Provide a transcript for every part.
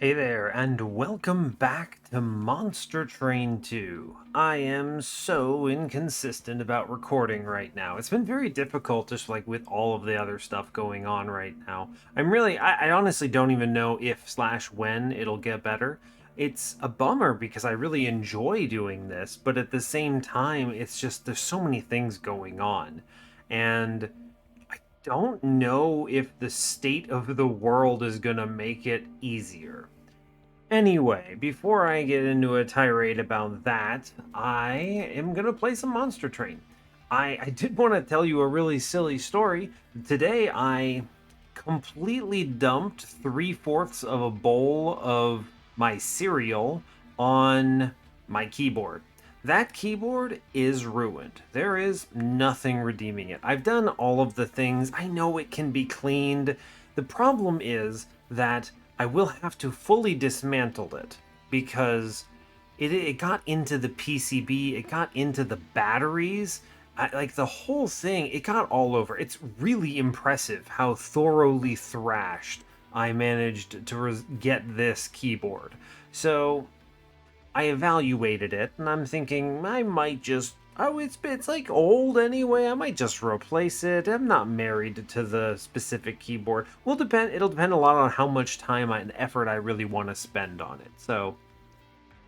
Hey there, and welcome back to Monster Train 2. I am so inconsistent about recording right now. It's been very difficult just like with all of the other stuff going on right now. I honestly don't even know if slash when it'll get better. It's a bummer because I really enjoy doing this, but at the same time, it's just there's so many things going on. And don't know if the state of the world is gonna make it easier. Anyway, before I get into a tirade about that, I am going to play some Monster Train. I did want to tell you a really silly story. Today, I completely dumped 3/4 of a bowl of my cereal on my keyboard. That keyboard is ruined. There is nothing redeeming it. I've done all of the things. I know it can be cleaned. The problem is that I will have to fully dismantle it because it got into the PCB, it got into the batteries, like the whole thing, it got all over. It's really impressive how thoroughly thrashed I managed to get this keyboard. So I evaluated it and I'm thinking I might just it's like old anyway. I might just replace it. I'm not married to the specific keyboard. It'll depend a lot on how much time and effort I really want to spend on it. So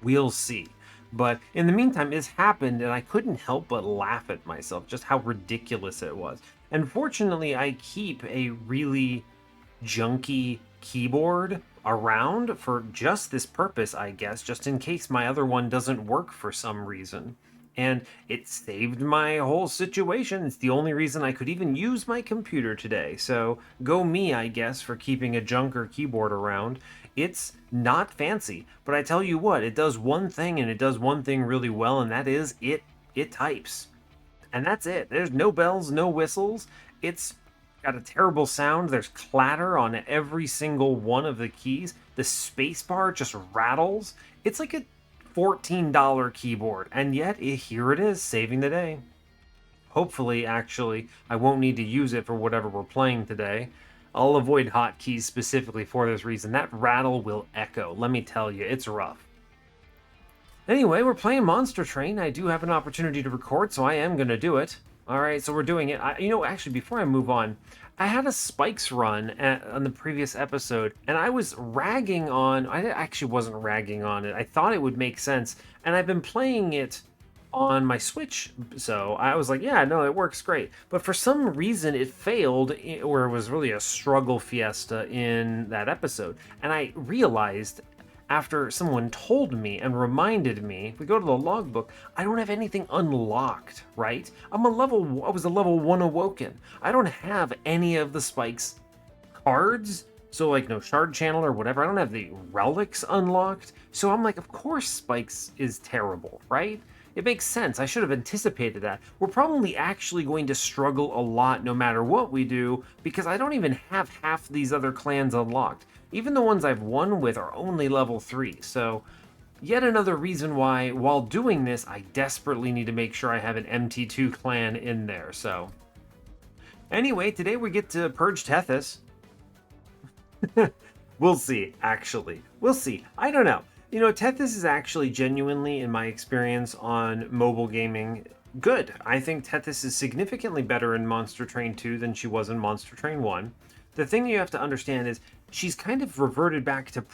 we'll see. But in the meantime, it's happened and I couldn't help but laugh at myself just how ridiculous it was. And fortunately, I keep a really junky keyboard around for just this purpose, I guess, just in case my other one doesn't work for some reason. And it saved my whole situation. It's the only reason I could even use my computer today. So go me, I guess, for keeping a junker keyboard around. It's not fancy, but I tell you what, it does one thing and it does one thing really well, and that is it types. And that's it. There's no bells, no whistles. It's got a terrible sound. There's clatter on every single one of the keys. The spacebar just rattles. It's like a $14 keyboard, and yet here it is, saving the day. Hopefully, actually, I won't need to use it for whatever we're playing today. I'll avoid hotkeys specifically for this reason. That rattle will echo. Let me tell you, it's rough. Anyway, we're playing Monster Train. I do have an opportunity to record, so I am going to do it. All right, so we're doing it. Actually, before I move on, I had a spikes run on the previous episode, and I was ragging on. I actually wasn't ragging on it. I thought it would make sense, and I've been playing it on my Switch, so I was like, yeah, no, it works great. But for some reason, it failed, or it was really a struggle fiesta in that episode, and I realized after someone told me and reminded me, if we go to the logbook, I don't have anything unlocked, right? I was a level 1 awoken. I don't have any of the spikes cards, so like no shard channel or whatever. I don't have the relics unlocked. So I'm like, of course spikes is terrible, right? It makes sense. I should have anticipated that. We're probably actually going to struggle a lot no matter what we do because I don't even have half these other clans unlocked. Even the ones I've won with are only level 3, so yet another reason why, while doing this, I desperately need to make sure I have an MT2 clan in there, so. Anyway, today we get to purge Tethys. We'll see, actually. We'll see. I don't know. Tethys is actually genuinely, in my experience on mobile gaming, good. I think Tethys is significantly better in Monster Train 2 than she was in Monster Train 1. The thing you have to understand is she's kind of reverted back to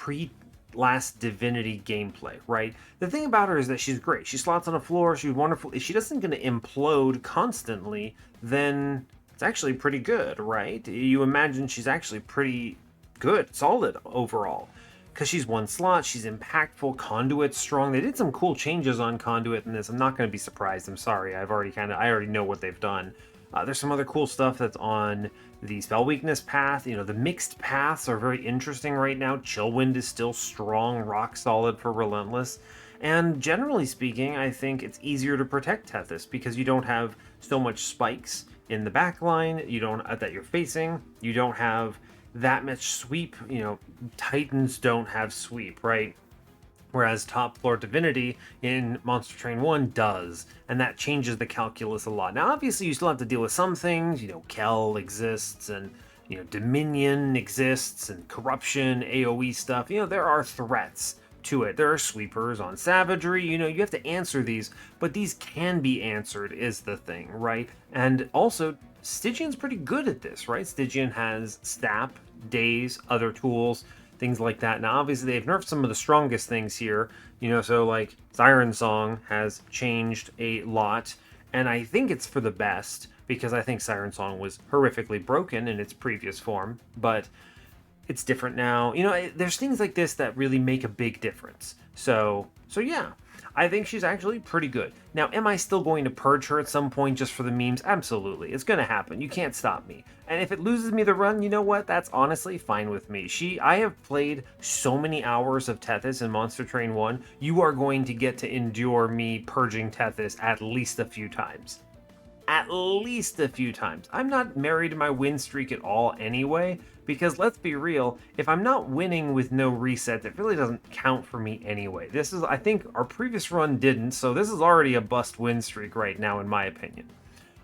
last Divinity gameplay, right? The thing about her is that she's great. She slots on the floor, she's wonderful. If she doesn't going to implode constantly, then it's actually pretty good, right? You imagine she's actually pretty good, solid overall. Because she's one slot, she's impactful, Conduit's strong. They did some cool changes on Conduit in this. I'm not going to be surprised. I'm sorry. I already know what they've done. There's some other cool stuff that's on the spell weakness path. The mixed paths are very interesting right now. Chillwind is still strong, rock solid for Relentless. And generally speaking, I think it's easier to protect Tethys because you don't have so much spikes in the back line that you're facing. You don't have that much sweep. Titans don't have sweep, right? Whereas Top Floor Divinity in Monster Train 1 does, and that changes the calculus a lot. Now, obviously, you still have to deal with some things. Kel exists, and Dominion exists and corruption, AoE stuff. There are threats to it. There are sweepers on savagery. You have to answer these, but these can be answered is the thing, right? And also, Stygian's pretty good at this, right? Stygian has Stap, Daze, other tools, things like that. Now, obviously, they've nerfed some of the strongest things here, so like Siren Song has changed a lot, and I think it's for the best because I think Siren Song was horrifically broken in its previous form, but it's different now. There's things like this that really make a big difference. So yeah, I think she's actually pretty good. Now, am I still going to purge her at some point just for the memes? Absolutely. It's going to happen. You can't stop me. And if it loses me the run, you know what? That's honestly fine with me. I have played so many hours of Tethys in Monster Train 1. You are going to get to endure me purging Tethys at least a few times. At least a few times. I'm not married to my win streak at all anyway, because let's be real, if I'm not winning with no resets, it really doesn't count for me anyway. I think our previous run didn't, so this is already a bust win streak right now, in my opinion.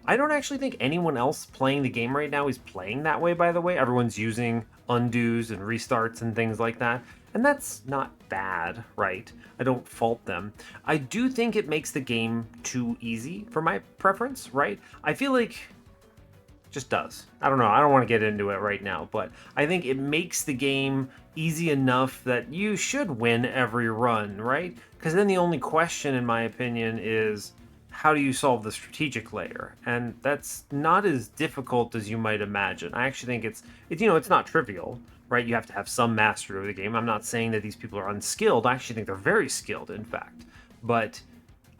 I don't actually think anyone else playing the game right now is playing that way, by the way. Everyone's using undos and restarts and things like that. And that's not bad, right? I don't fault them. I do think it makes the game too easy for my preference, right? I feel like it just does. I don't know. I don't want to get into it right now, but I think it makes the game easy enough that you should win every run, right? Because then the only question, in my opinion, is how do you solve the strategic layer? And that's not as difficult as you might imagine. I actually think it's not trivial, right? You have to have some mastery of the game. I'm not saying that these people are unskilled. I actually think they're very skilled, in fact. But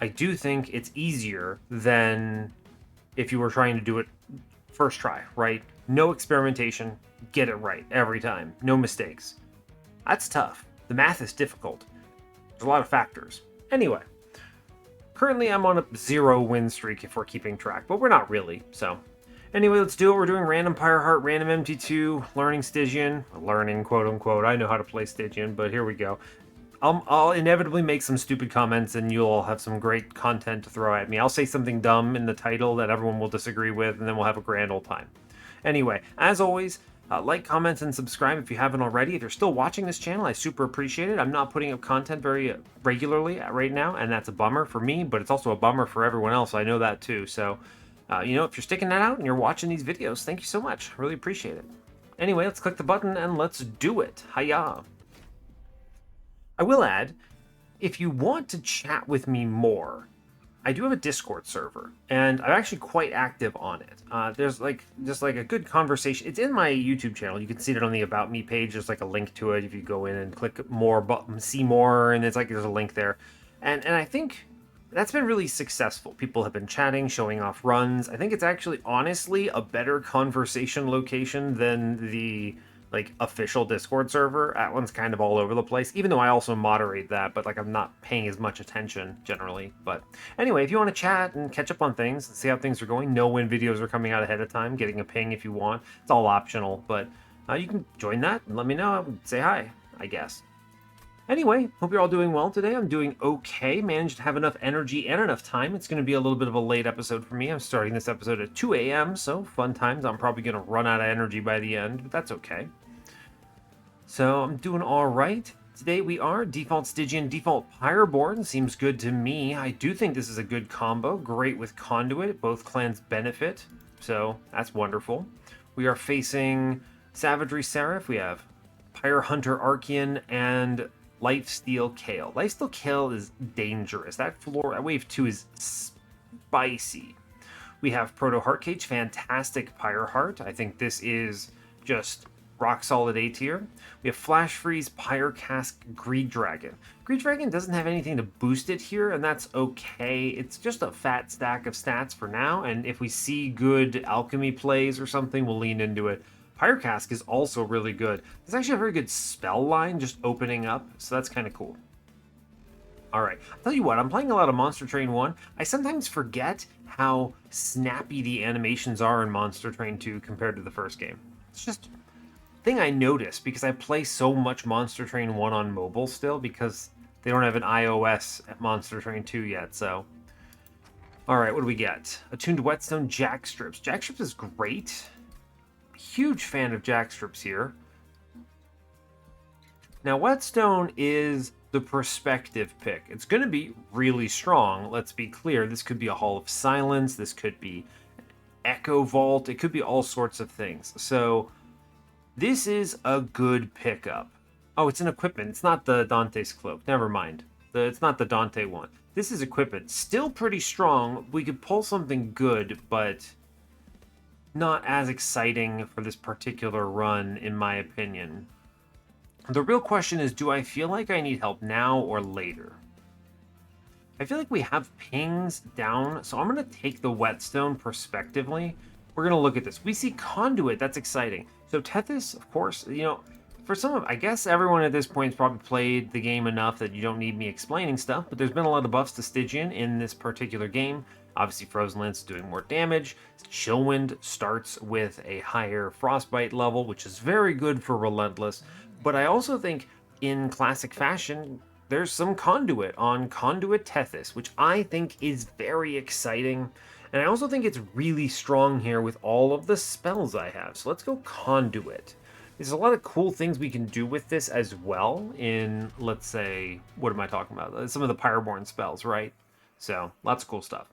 I do think it's easier than if you were trying to do it first try, right? No experimentation, get it right every time, no mistakes. That's tough. The math is difficult. There's a lot of factors. Anyway, currently I'm on a 0 win streak if we're keeping track, but we're not really, so. Anyway, let's do it. We're doing random Pyre Heart, random MT2, learning Stygian. Learning, quote unquote. I know how to play Stygian, but here we go. I'll inevitably make some stupid comments and you'll have some great content to throw at me. I'll say something dumb in the title that everyone will disagree with, and then we'll have a grand old time. Anyway, as always, like, comment, and subscribe if you haven't already. If you're still watching this channel, I super appreciate it. I'm not putting up content very regularly right now, and that's a bummer for me, but it's also a bummer for everyone else. I know that too, so... if you're sticking that out and you're watching these videos, thank you so much. Really appreciate it. Anyway, let's click the button and let's do it. Hiya! I will add, if you want to chat with me more, I do have a Discord server, and I'm actually quite active on it. There's just a good conversation. It's in my YouTube channel. You can see it on the About Me page. There's like a link to it if you go in and click more, see more, and there's a link there. And I think that's been really successful. People have been chatting, showing off runs. I think it's actually, honestly, a better conversation location than the official Discord server. That one's kind of all over the place, even though I also moderate that, but I'm not paying as much attention generally. But anyway, if you want to chat and catch up on things and see how things are going, know when videos are coming out ahead of time, getting a ping if you want. It's all optional, but you can join that and let me know. Say hi, I guess. Anyway, hope you're all doing well today. I'm doing okay. Managed to have enough energy and enough time. It's going to be a little bit of a late episode for me. I'm starting this episode at 2 a.m., so fun times. I'm probably going to run out of energy by the end, but that's okay. So I'm doing all right. Today we are default Stygian, default Pyreborne. Seems good to me. I do think this is a good combo. Great with Conduit. Both clans benefit, so that's wonderful. We are facing Savagery Seraph. We have Pyre Hunter Archean and Lifesteal Kale. Lifesteal Kale is dangerous. That wave 2 is spicy. We have Proto Heartcage, fantastic Pyre Heart. I think this is just rock solid A tier. We have Flash Freeze, Pyre Cask, Greed Dragon. Greed Dragon doesn't have anything to boost it here, and that's okay. It's just a fat stack of stats for now, and if we see good alchemy plays or something, we'll lean into it. Pyre Cask is also really good. There's actually a very good spell line just opening up, so that's kind of cool. Alright, I'll tell you what, I'm playing a lot of Monster Train 1. I sometimes forget how snappy the animations are in Monster Train 2 compared to the first game. It's just a thing I notice because I play so much Monster Train 1 on mobile still because they don't have an iOS at Monster Train 2 yet, so... Alright, what do we get? Attuned Whetstone, Jackstrips. Jackstrips is great. Huge fan of jackstrips here. Now, whetstone is the perspective pick. It's going to be really strong. Let's be clear. This could be a Hall of Silence. This could be Echo Vault. It could be all sorts of things. So this is a good pickup. Oh, it's an equipment. It's not the Dante's Cloak. Never mind. It's not the Dante one. This is equipment. Still pretty strong. We could pull something good, but not as exciting for this particular run, in my opinion. The real question is, do I feel like I need help now or later? I feel like we have pings down, so I'm going to take the whetstone prospectively. We're going to look at this. We see conduit. That's exciting. So Tethys, of course, you know, for some of, I guess everyone at this point has probably played the game enough that you don't need me explaining stuff, but there's been a lot of buffs to Stygian in this particular game. Obviously, Frozen Lance is doing more damage. Chillwind starts with a higher Frostbite level, which is very good for Relentless. But I also think, in classic fashion, there's some conduit on Conduit Tethys, which I think is very exciting. And I also think it's really strong here with all of the spells I have. So let's go Conduit. There's a lot of cool things we can do with this as well in, let's say, what am I talking about? Some of the Pyreborne spells, right? So, lots of cool stuff.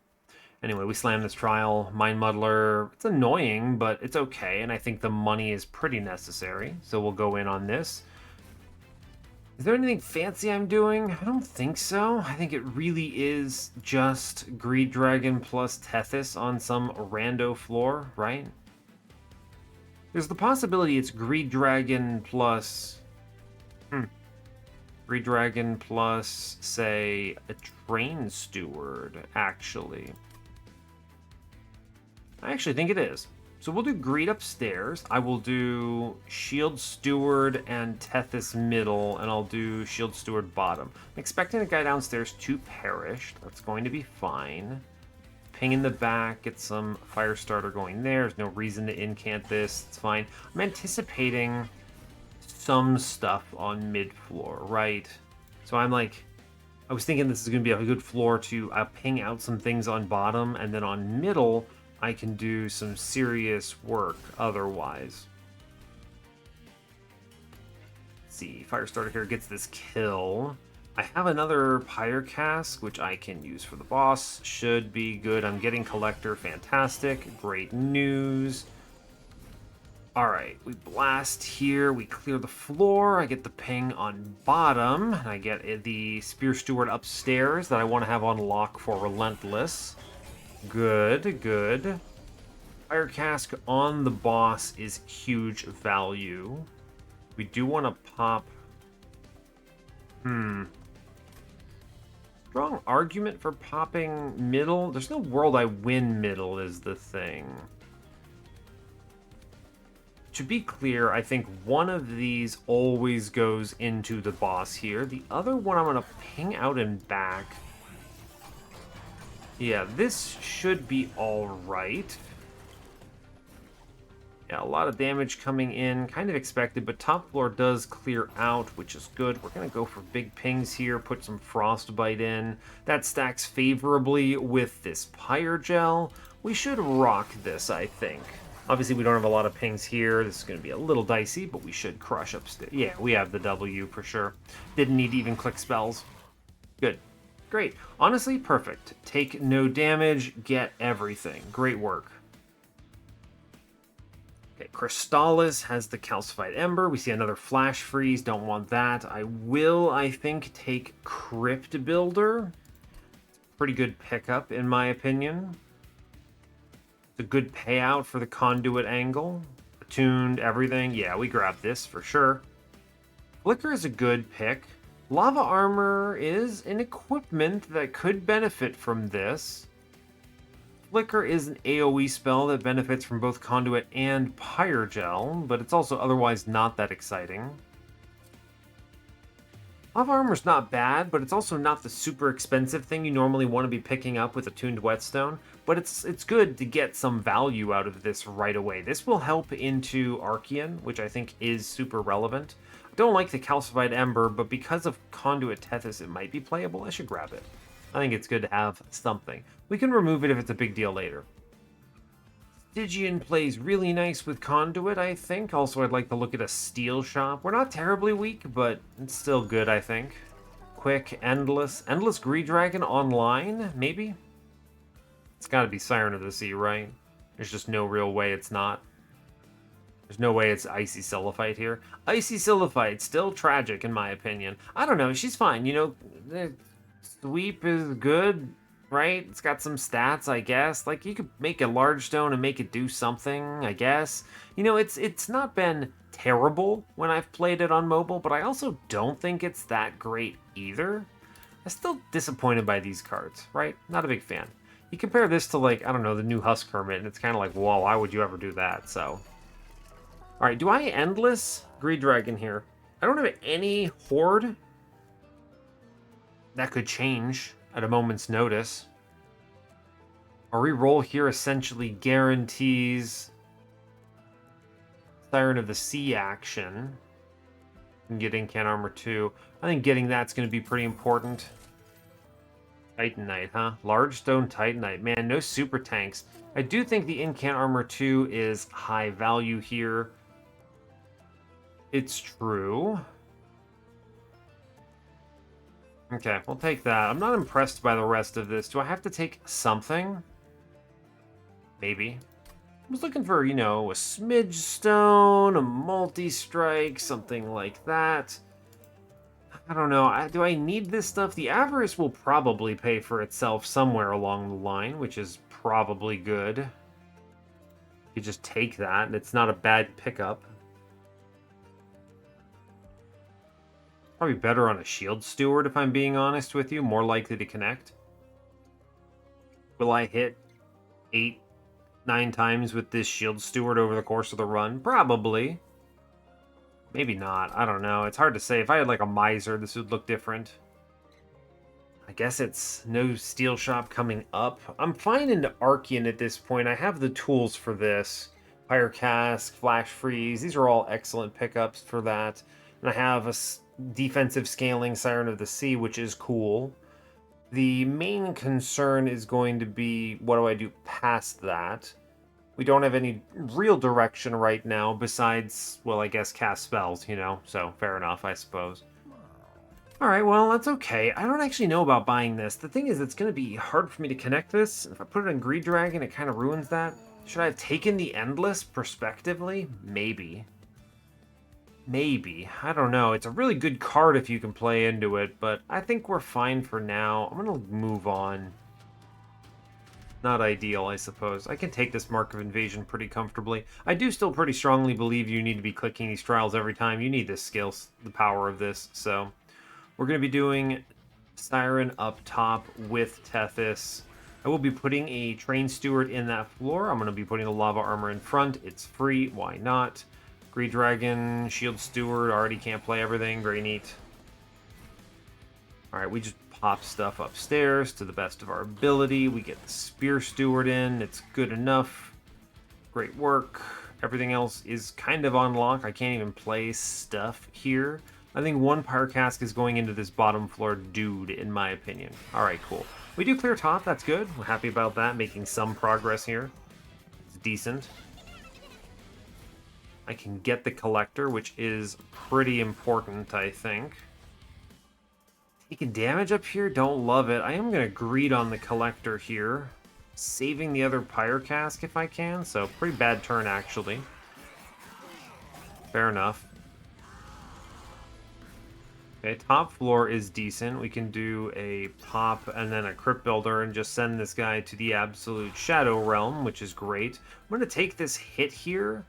Anyway, we slam this trial. Mind Muddler, it's annoying, but it's okay, and I think the money is pretty necessary, so we'll go in on this. Is there anything fancy I'm doing? I don't think so. I think it really is just Greed Dragon plus Tethys on some rando floor, right? There's the possibility it's Greed Dragon plus... Greed Dragon plus, say, a Train Steward, actually. I actually think it is. So we'll do Greed upstairs. I will do Shield Steward and Tethys middle, and I'll do Shield Steward bottom. I'm expecting the guy downstairs to perish. That's going to be fine. Ping in the back, get some fire starter going there. There's no reason to incant this. It's fine. I'm anticipating some stuff on mid floor, right? So I'm like, I was thinking this is going to be a good floor to ping out some things on bottom, and then on middle, I can do some serious work otherwise. Let's see, Firestarter here gets this kill. I have another Pyre cask, which I can use for the boss. Should be good. I'm getting Collector. Fantastic. Great news. Alright, we blast here. We clear the floor. I get the ping on bottom. I get the Spear Steward upstairs that I want to have on lock for Relentless. Good, good. Fire cask on the boss is huge value. We do want to pop... Strong argument for popping middle. There's no world I win middle is the thing. To be clear, I think one of these always goes into the boss here. The other one I'm going to ping out and back. Yeah, this should be alright. Yeah, a lot of damage coming in, kind of expected, but top floor does clear out, which is good. We're going to go for big pings here, put some Frostbite in. That stacks favorably with this Pyre Gel. We should rock this, I think. Obviously, we don't have a lot of pings here. This is going to be a little dicey, but we should crush upstairs. Yeah, we have the W for sure. Didn't need to even click spells. Good. Great. Honestly, perfect. Take no damage, get everything. Great work. Okay, Crystallis has the Calcified Ember. We see another Flash Freeze. Don't want that. I will, I think, take Crypt Builder. Pretty good pickup, in my opinion. It's a good payout for the conduit angle. Attuned, everything. Yeah, we grab this for sure. Flicker is a good pick. Lava Armor is an equipment that could benefit from this. Flicker is an AoE spell that benefits from both Conduit and Pyre Gel, but it's also otherwise not that exciting. Lava Armor's not bad, but it's also not the super expensive thing you normally want to be picking up with Attuned Whetstone, but it's good to get some value out of this right away. This will help into Archean, which I think is super relevant. I don't like the Calcified Ember, but because of Conduit Tethys, it might be playable. I should grab it. I think it's good to have something. We can remove it if it's a big deal later. Stygian plays really nice with Conduit, I think. Also, I'd like to look at a Steel Shop. We're not terribly weak, but it's still good, I think. Quick, Endless. Endless Greed Dragon online, maybe? It's gotta be Siren of the Sea, right? There's just no real way it's not. There's no way it's Icy Silliphite here. Icy Silliphite, still tragic in my opinion. I don't know, she's fine. You know, the sweep is good, right? It's got some stats, I guess. Like, you could make a large stone and make it do something, I guess. You know, it's not been terrible when I've played it on mobile, but I also don't think it's that great either. I'm still disappointed by these cards, right? Not a big fan. You compare this to, like, I don't know, the new Husk Hermit, and it's kind of like, whoa, why would you ever do that? So, all right, do I Endless Greed Dragon here? I don't have any Horde. That could change at a moment's notice. A reroll here essentially guarantees Siren of the Sea action. And get Incant Armor too. I think getting that's going to be pretty important. Titanite, huh? Large Stone Titanite. Man, no super tanks. I do think the Incant Armor 2 is high value here. It's true. Okay, we'll take that. I'm not impressed by the rest of this. Do I have to take something? Maybe. I was looking for, you know, a Smidge Stone, a Multi-Strike, something like that. I don't know. Do I need this stuff? The Avarice will probably pay for itself somewhere along the line, which is probably good. You just take that, and it's not a bad pickup. Probably better on a Shield Steward, if I'm being honest with you. More likely to connect. Will I hit 8, 9 times with this Shield Steward over the course of the run? Probably. Maybe not. I don't know. It's hard to say. If I had like a Miser, this would look different. I guess it's no Steel Shop coming up. I'm fine into Archean at this point. I have the tools for this. Pyre Cask, Flash Freeze. These are all excellent pickups for that. And I have a defensive scaling Siren of the Sea, which is cool. The main concern is going to be, what do I do past that? We don't have any real direction right now besides, well, I guess cast spells, you know? So, fair enough, I suppose. Alright, well, that's okay. I don't actually know about buying this. The thing is, it's going to be hard for me to connect this. If I put it in Greed Dragon, it kind of ruins that. Should I have taken the Endless, prospectively? Maybe. Maybe. I don't know. It's a really good card if you can play into it, but I think we're fine for now. I'm going to move on. Not ideal, I suppose. I can take this Mark of Invasion pretty comfortably. I do still pretty strongly believe you need to be clicking these trials every time. You need this skill, the power of this. So we're going to be doing Siren up top with Tethys. I will be putting a Train Steward in that floor. I'm going to be putting the Lava Armor in front. It's free. Why not? Greed Dragon, Shield Steward. Already can't play everything. Very neat. Alright, we just pop stuff upstairs to the best of our ability. We get the Spear Steward in. It's good enough. Great work. Everything else is kind of on lock. I can't even play stuff here. I think one Pyre Cask is going into this bottom floor dude, in my opinion. Alright, cool. We do clear top. That's good. We're happy about that. Making some progress here. It's decent. I can get the Collector, which is pretty important, I think. Taking damage up here, don't love it. I am going to greed on the Collector here. Saving the other Pyre Cask if I can, so pretty bad turn actually. Fair enough. Okay, top floor is decent. We can do a pop and then a Crypt Builder and just send this guy to the absolute Shadow Realm, which is great. I'm going to take this hit here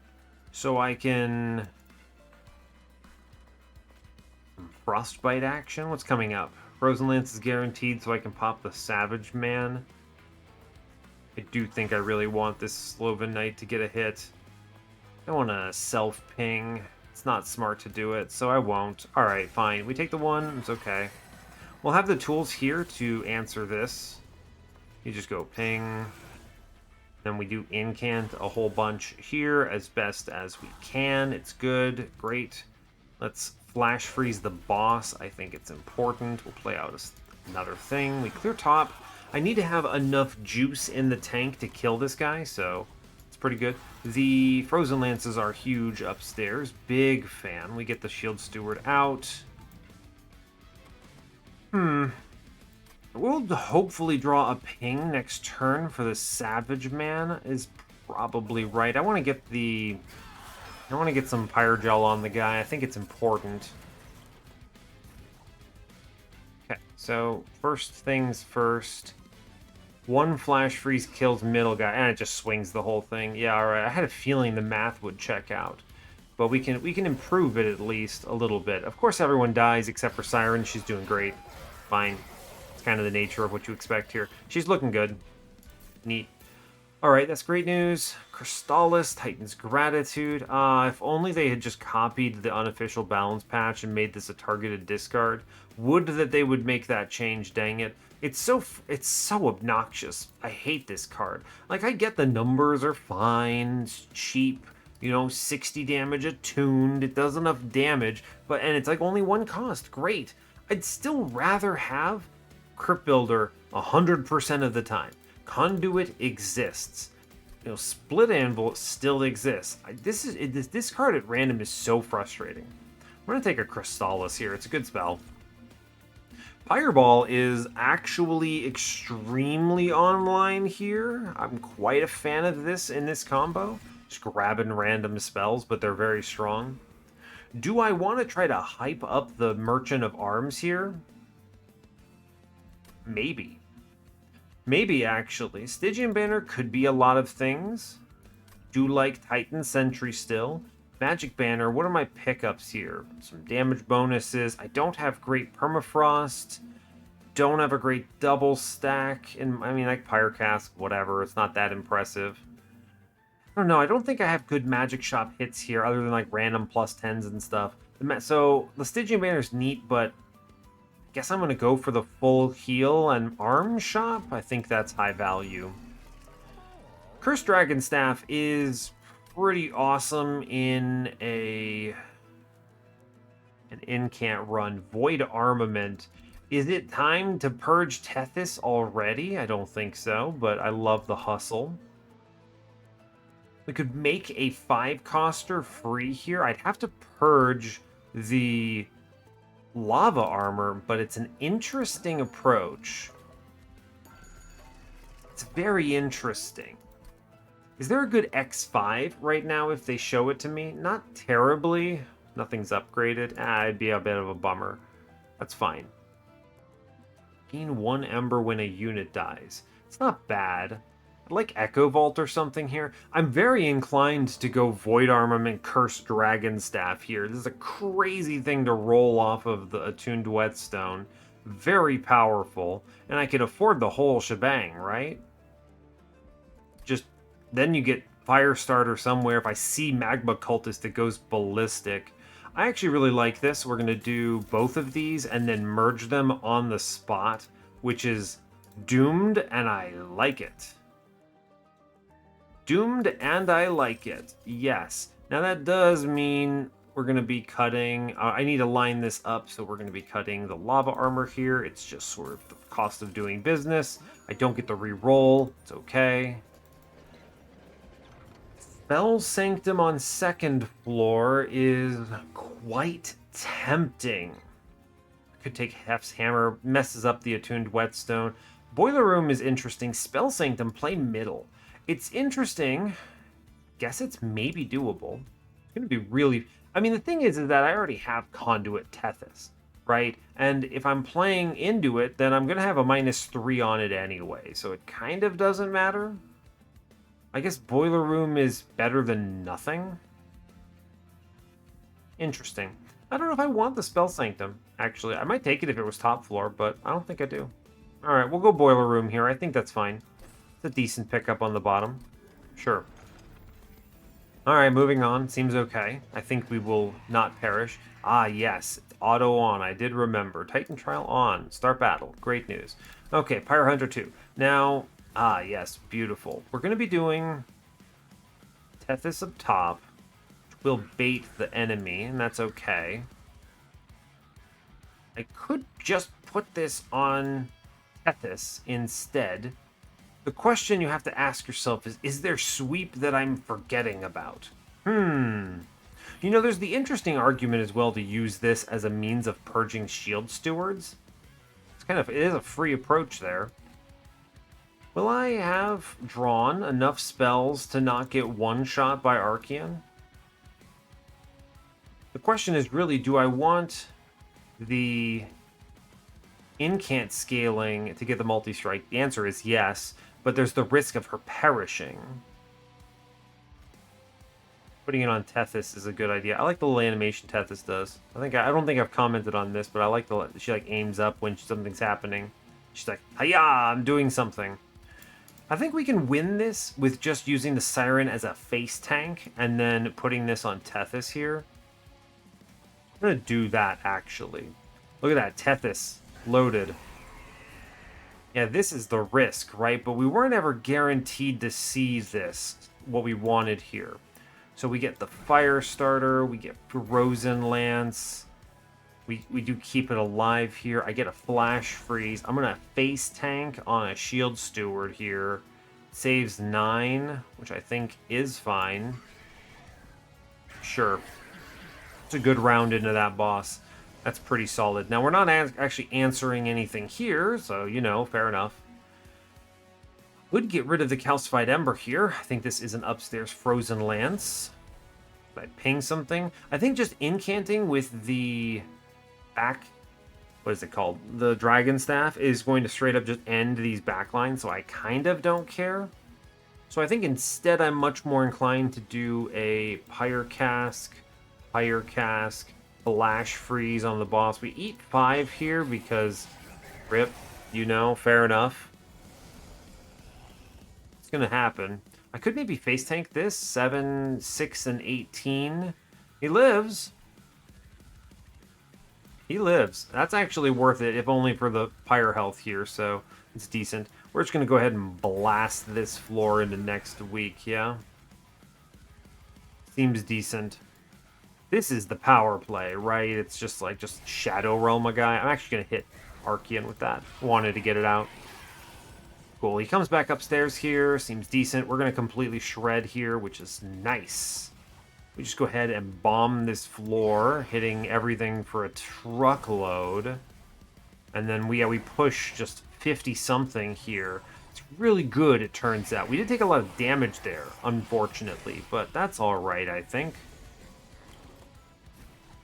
so I can... Frostbite action? What's coming up? Frozen Lance is guaranteed, so I can pop the Savage Man. I do think I really want this Sloven Knight to get a hit. I don't want to self-ping. It's not smart to do it, so I won't. Alright, fine. We take the one. It's okay. We'll have the tools here to answer this. You just go ping. Then we do incant a whole bunch here as best as we can. It's good. Great. Let's flash freeze the boss. I think it's important. We'll play out another thing. We clear top. I need to have enough juice in the tank to kill this guy, so it's pretty good. The Frozen Lances are huge upstairs. Big fan. We get the Shield Steward out. We'll hopefully draw a ping next turn for the Savage Man is probably right. I want to get some Pyre Gel on the guy. I think it's important. Okay, so first things first. One Flash Freeze kills middle guy, and it just swings the whole thing. Yeah, all right. I had a feeling the math would check out, but we can improve it at least a little bit. Of course, everyone dies except for Siren. She's doing great. Fine. It's kind of the nature of what you expect here. She's looking good. Neat. All right, that's great news. Crystallis, Titan's Gratitude. If only they had just copied the unofficial balance patch and made this a targeted discard. Would that they would make that change, dang it. It's so obnoxious. I hate this card. Like, I get the numbers are fine, it's cheap, you know, 60 damage attuned, it does enough damage, and it's like only one cost, great. I'd still rather have Crypt Builder 100% of the time. Conduit exists. You know, Split Anvil still exists. This card at random is so frustrating. We're gonna take a Crystallis here. It's a good spell. Fireball is actually extremely online here. I'm quite a fan of this in this combo. Just grabbing random spells, but they're very strong. Do I want to try to hype up the Merchant of Arms here? Maybe. Maybe, actually. Stygian Banner could be a lot of things. Do like Titan Sentry still. Magic Banner, what are my pickups here? Some damage bonuses. I don't have great Permafrost. Don't have a great double stack. And I mean, like Pyre Cask, whatever. It's not that impressive. I don't know. I don't think I have good Magic Shop hits here other than like random plus 10s and stuff. So the Stygian Banner is neat, but I guess I'm going to go for the full heal and arm shop. I think that's high value. Cursed Dragon Staff is pretty awesome in an incant run. Void Armament. Is it time to purge Tethys already? I don't think so, but I love the hustle. We could make a 5-coster free here. I'd have to purge the lava armor, but it's an interesting approach. It's very interesting. Is there a good X5 right now if they show it to me? Not terribly. Nothing's upgraded. It'd be a bit of a bummer. That's fine. Gain 1 Ember when a unit dies. It's not bad. I'd like Echo Vault or something here. I'm very inclined to go Void Armament Cursed Dragon Staff here. This is a crazy thing to roll off of the Attuned Whetstone. Very powerful. And I can afford the whole shebang, right? Just then you get Firestarter somewhere. If I see Magma Cultist, it goes ballistic. I actually really like this. We're going to do both of these and then merge them on the spot, which is Doomed, and I like it. Doomed, and I like it. Yes. Now that does mean we're going to be cutting... I need to line this up, so we're going to be cutting the lava armor here. It's just sort of the cost of doing business. I don't get the re-roll. It's okay. Spell Sanctum on 2nd floor is quite tempting. Could take Hef's Hammer, messes up the Attuned Whetstone. Boiler Room is interesting. Spell Sanctum, play middle. It's interesting. Guess it's maybe doable. It's going to be really... I mean, the thing is that I already have Conduit Tethys, right? And if I'm playing into it, then I'm going to have a -3 on it anyway. So it kind of doesn't matter. I guess Boiler Room is better than nothing. Interesting. I don't know if I want the Spell Sanctum, actually. I might take it if it was top floor, but I don't think I do. Alright, we'll go Boiler Room here. I think that's fine. It's a decent pickup on the bottom. Sure. Alright, moving on. Seems okay. I think we will not perish. Ah, yes. It's auto on. I did remember. Titan Trial on. Start battle. Great news. Okay, Pyre Hunter 2. Now... Ah, yes, beautiful. We're going to be doing Tethys up top, which will bait the enemy, and that's okay. I could just put this on Tethys instead, The question you have to ask yourself is there sweep that I'm forgetting about? You know, there's the interesting argument as well to use this as a means of purging shield stewards. It is a free approach there. Will I have drawn enough spells to not get one-shot by Archeon? The question is really, do I want the incant scaling to get the multi-strike? The answer is yes, but there's the risk of her perishing. Putting it on Tethys is a good idea. I like the little animation Tethys does. I don't think I've commented on this, but I like she like aims up when something's happening. She's like, "Hiya, I'm doing something." I think we can win this with just using the Siren as a face tank and then putting this on Tethys here. I'm gonna do that actually. Look at that, Tethys loaded. Yeah, this is the risk, right? But we weren't ever guaranteed to see this, what we wanted here. So we get the Fire Starter, we get Frozen Lance, we do keep it alive here. I get a Flash Freeze. I'm going to face tank on a Shield Steward here. Saves 9, which I think is fine. Sure. It's a good round into that boss. That's pretty solid. Now, we're not actually answering anything here, so, you know, fair enough. Would get rid of the Calcified Ember here. I think this is an upstairs Frozen Lance. Did I ping something? I think just incanting with the back... What is it called? The Dragon Staff is going to straight up just end these backlines, so I kind of don't care. So I think instead I'm much more inclined to do a Pyre Cask, Flash Freeze on the boss. We eat 5 here because... Rip, you know, fair enough. Gonna happen. I could maybe face tank this 7, 6, and 18. He lives. That's actually worth it, if only for the Pyre health here, so it's decent. We're just gonna go ahead and blast this floor into next week. Yeah, seems decent. This is the power play, right? It's just Shadow Realm a guy. I'm actually gonna hit Archeon with that. Wanted to get it out. Cool, he comes back upstairs here, seems decent. We're going to completely shred here, which is nice. We just go ahead and bomb this floor, hitting everything for a truckload. And then we push just 50-something here. It's really good, it turns out. We did take a lot of damage there, unfortunately, but that's alright, I think.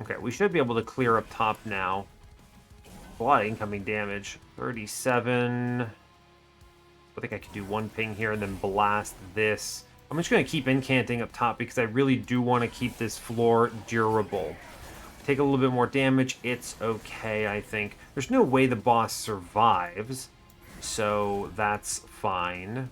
Okay, we should be able to clear up top now. A lot of incoming damage. 37... I think I could do one ping here and then blast this. I'm just going to keep incanting up top because I really do want to keep this floor durable. Take a little bit more damage. It's okay, I think. There's no way the boss survives, so that's fine.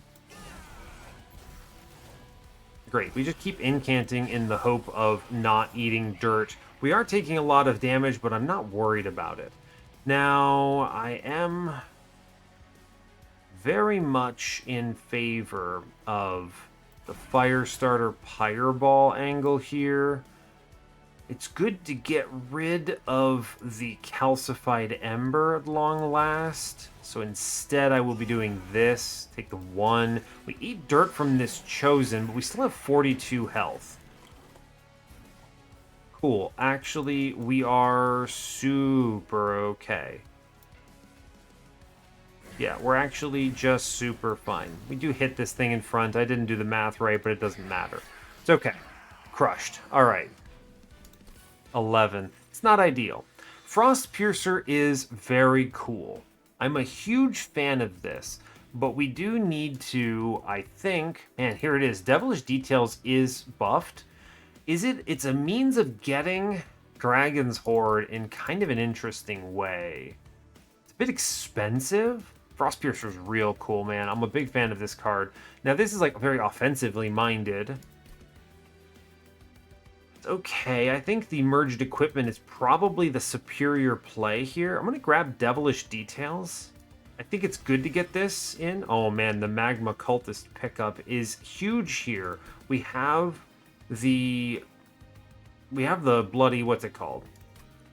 Great. We just keep incanting in the hope of not eating dirt. We are taking a lot of damage, but I'm not worried about it. Now, I am... very much in favor of the Firestarter Pyreball angle here. It's good to get rid of the Calcified Ember at long last. So instead I will be doing this. Take the 1. We eat dirt from this Chosen, but we still have 42 health. Cool. Actually, we are super okay. Yeah, we're actually just super fine. We do hit this thing in front. I didn't do the math right, but it doesn't matter. It's okay. Crushed. All right. 11. It's not ideal. Frost Piercer is very cool. I'm a huge fan of this, but we do need to, I think... Man, here it is. Devilish Details is buffed. It's a means of getting Dragon's Horde in kind of an interesting way. It's a bit expensive. Frost Piercer is real cool, man. I'm a big fan of this card. Now, this is like very offensively minded. It's okay. I think the merged equipment is probably the superior play here. I'm going to grab Devilish Details. I think it's good to get this in. Oh, man, the Magma Cultist pickup is huge here. We have the bloody, what's it called?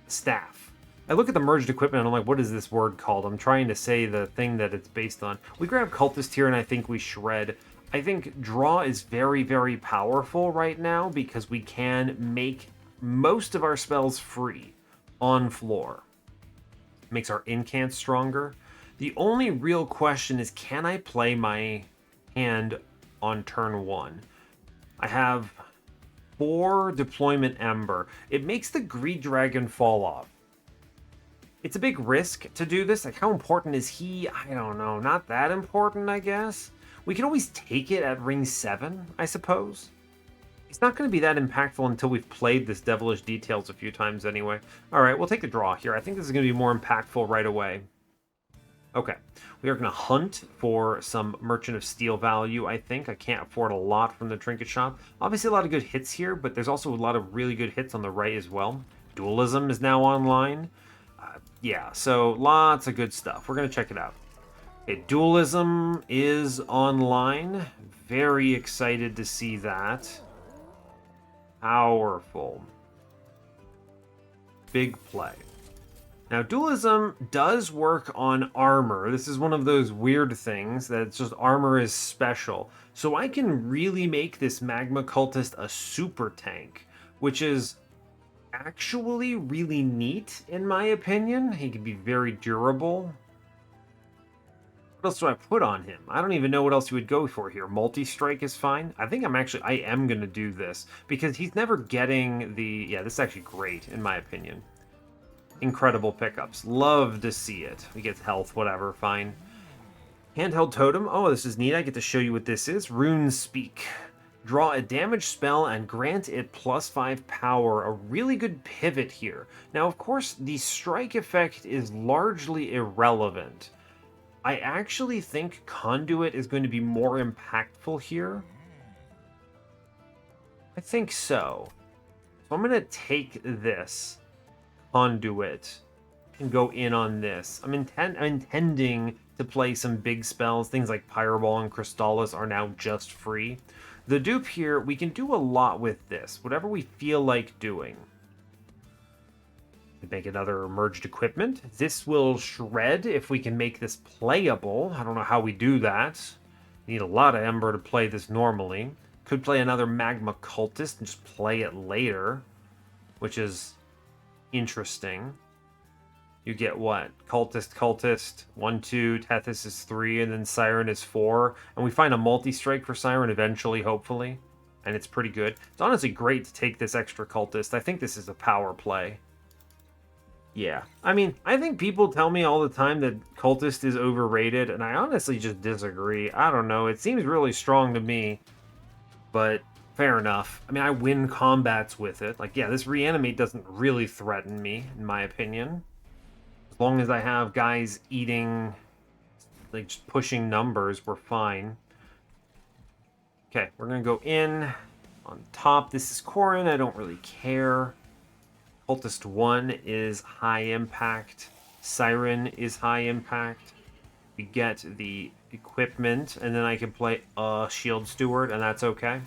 Staff. I look at the merged equipment and I'm like, what is this word called? I'm trying to say the thing that it's based on. We grab Cultist here and I think we shred. I think draw is very, very powerful right now because we can make most of our spells free on floor. Makes our incant stronger. The only real question is, can I play my hand on turn 1? I have 4 Deployment Ember. It makes the Greed Dragon fall off. It's a big risk to do this. Like, how important is he? I don't know. Not that important, I guess. We can always take it at ring 7, I suppose. It's not going to be that impactful until we've played this Devilish Details a few times anyway. All right, we'll take the draw here. I think this is going to be more impactful right away. Okay, we are going to hunt for some Merchant of Steel value, I think. I can't afford a lot from the Trinket Shop. Obviously, a lot of good hits here, but there's also a lot of really good hits on the right as well. Dualism is now online. Yeah, so lots of good stuff. We're going to check it out. Okay, Dualism is online. Very excited to see that. Powerful. Big play. Now, Dualism does work on armor. This is one of those weird things that it's just armor is special. So I can really make this Magma Cultist a super tank, which is actually really neat, in my opinion. He can be very durable. What else do I put on him? I don't even know what else you would go for here. Multi-strike is fine. I think I am going to do this, because he's never getting the... Yeah, this is actually great, in my opinion. Incredible pickups. Love to see it. We get health, whatever, fine. Handheld Totem. Oh, this is neat. I get to show you what this is. Rune Speak. Draw a damage spell and grant it +5 power. A really good pivot here. Now, of course, the strike effect is largely irrelevant. I actually think Conduit is going to be more impactful here. I think so. So I'm going to take this Conduit and go in on this. I'm intending to play some big spells. Things like Pyreball and Crystallis are now just free. The dupe here, we can do a lot with this. Whatever we feel like doing. Make another merged equipment. This will shred if we can make this playable. I don't know how we do that. Need a lot of Ember to play this normally. Could play another Magma Cultist and just play it later, which is interesting. You get what? Cultist, 1, 2, Tethys is 3, and then Siren is 4. And we find a multi-strike for Siren eventually, hopefully. And it's pretty good. It's honestly great to take this extra Cultist. I think this is a power play. Yeah. I mean, I think people tell me all the time that Cultist is overrated, and I honestly just disagree. I don't know. It seems really strong to me. But fair enough. I mean, I win combats with it. Like, yeah, this Reanimate doesn't really threaten me, in my opinion. As long as I have guys eating, like, just pushing numbers, we're fine. Okay, we're going to go in. On top, this is Corrin. I don't really care. Cultist 1 is high impact. Siren is high impact. We get the equipment, and then I can play a Shield Steward, and that's okay.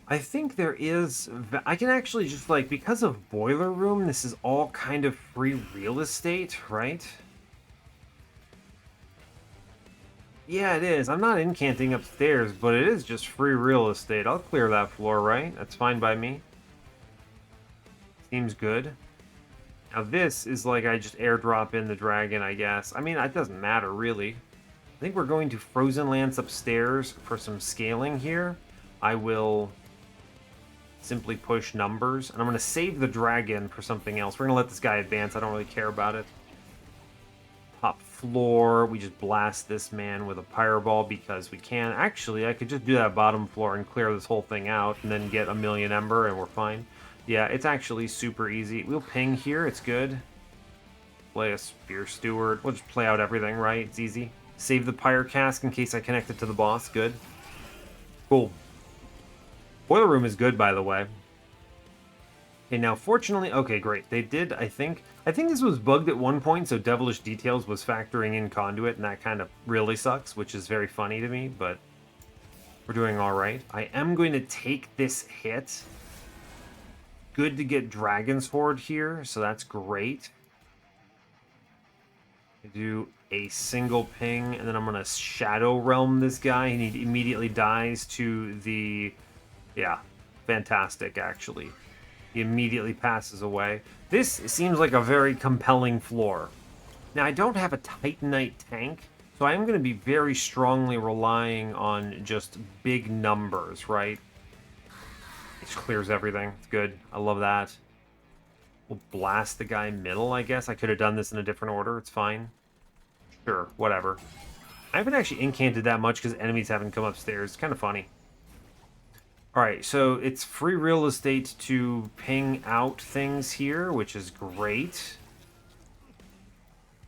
I think there is... I can actually just, like, because of Boiler Room, this is all kind of free real estate, right? Yeah, it is. I'm not incanting upstairs, but it is just free real estate. I'll clear that floor, right? That's fine by me. Seems good. Now this is like I just airdrop in the dragon, I guess. I mean, it doesn't matter, really. I think we're going to Frozen Lance upstairs for some scaling here. I will simply push numbers, and I'm going to save the dragon for something else. We're going to let this guy advance. I don't really care about it. Top floor, we just blast this man with a Pyreball because we can. Actually, I could just do that bottom floor and clear this whole thing out and then get a million Ember and we're fine. Yeah, it's actually super easy. We'll ping here, it's good. Play a Spear Steward. We'll just play out everything, right? It's easy. Save the Pyre Cask in case I connect it to the boss. Good. Cool. Boiler Room is good, by the way. Okay, now, fortunately... Okay, great. They did, I think this was bugged at one point, so Devilish Details was factoring in Conduit, and that kind of really sucks, which is very funny to me, but we're doing all right. I am going to take this hit. good to get Dragon's Horde here, so that's great. I do a single ping, and then I'm going to Shadow Realm this guy, and he immediately dies to the... Yeah, fantastic, actually. He immediately passes away. This seems like a very compelling floor. Now, I don't have a Titanite tank, so I am going to be very strongly relying on just big numbers, right? It clears everything. It's good. I love that. We'll blast the guy middle, I guess. I could have done this in a different order. It's fine. Sure, whatever. I haven't actually incanted that much because enemies haven't come upstairs. It's kind of funny. Alright, so it's free real estate to ping out things here, which is great.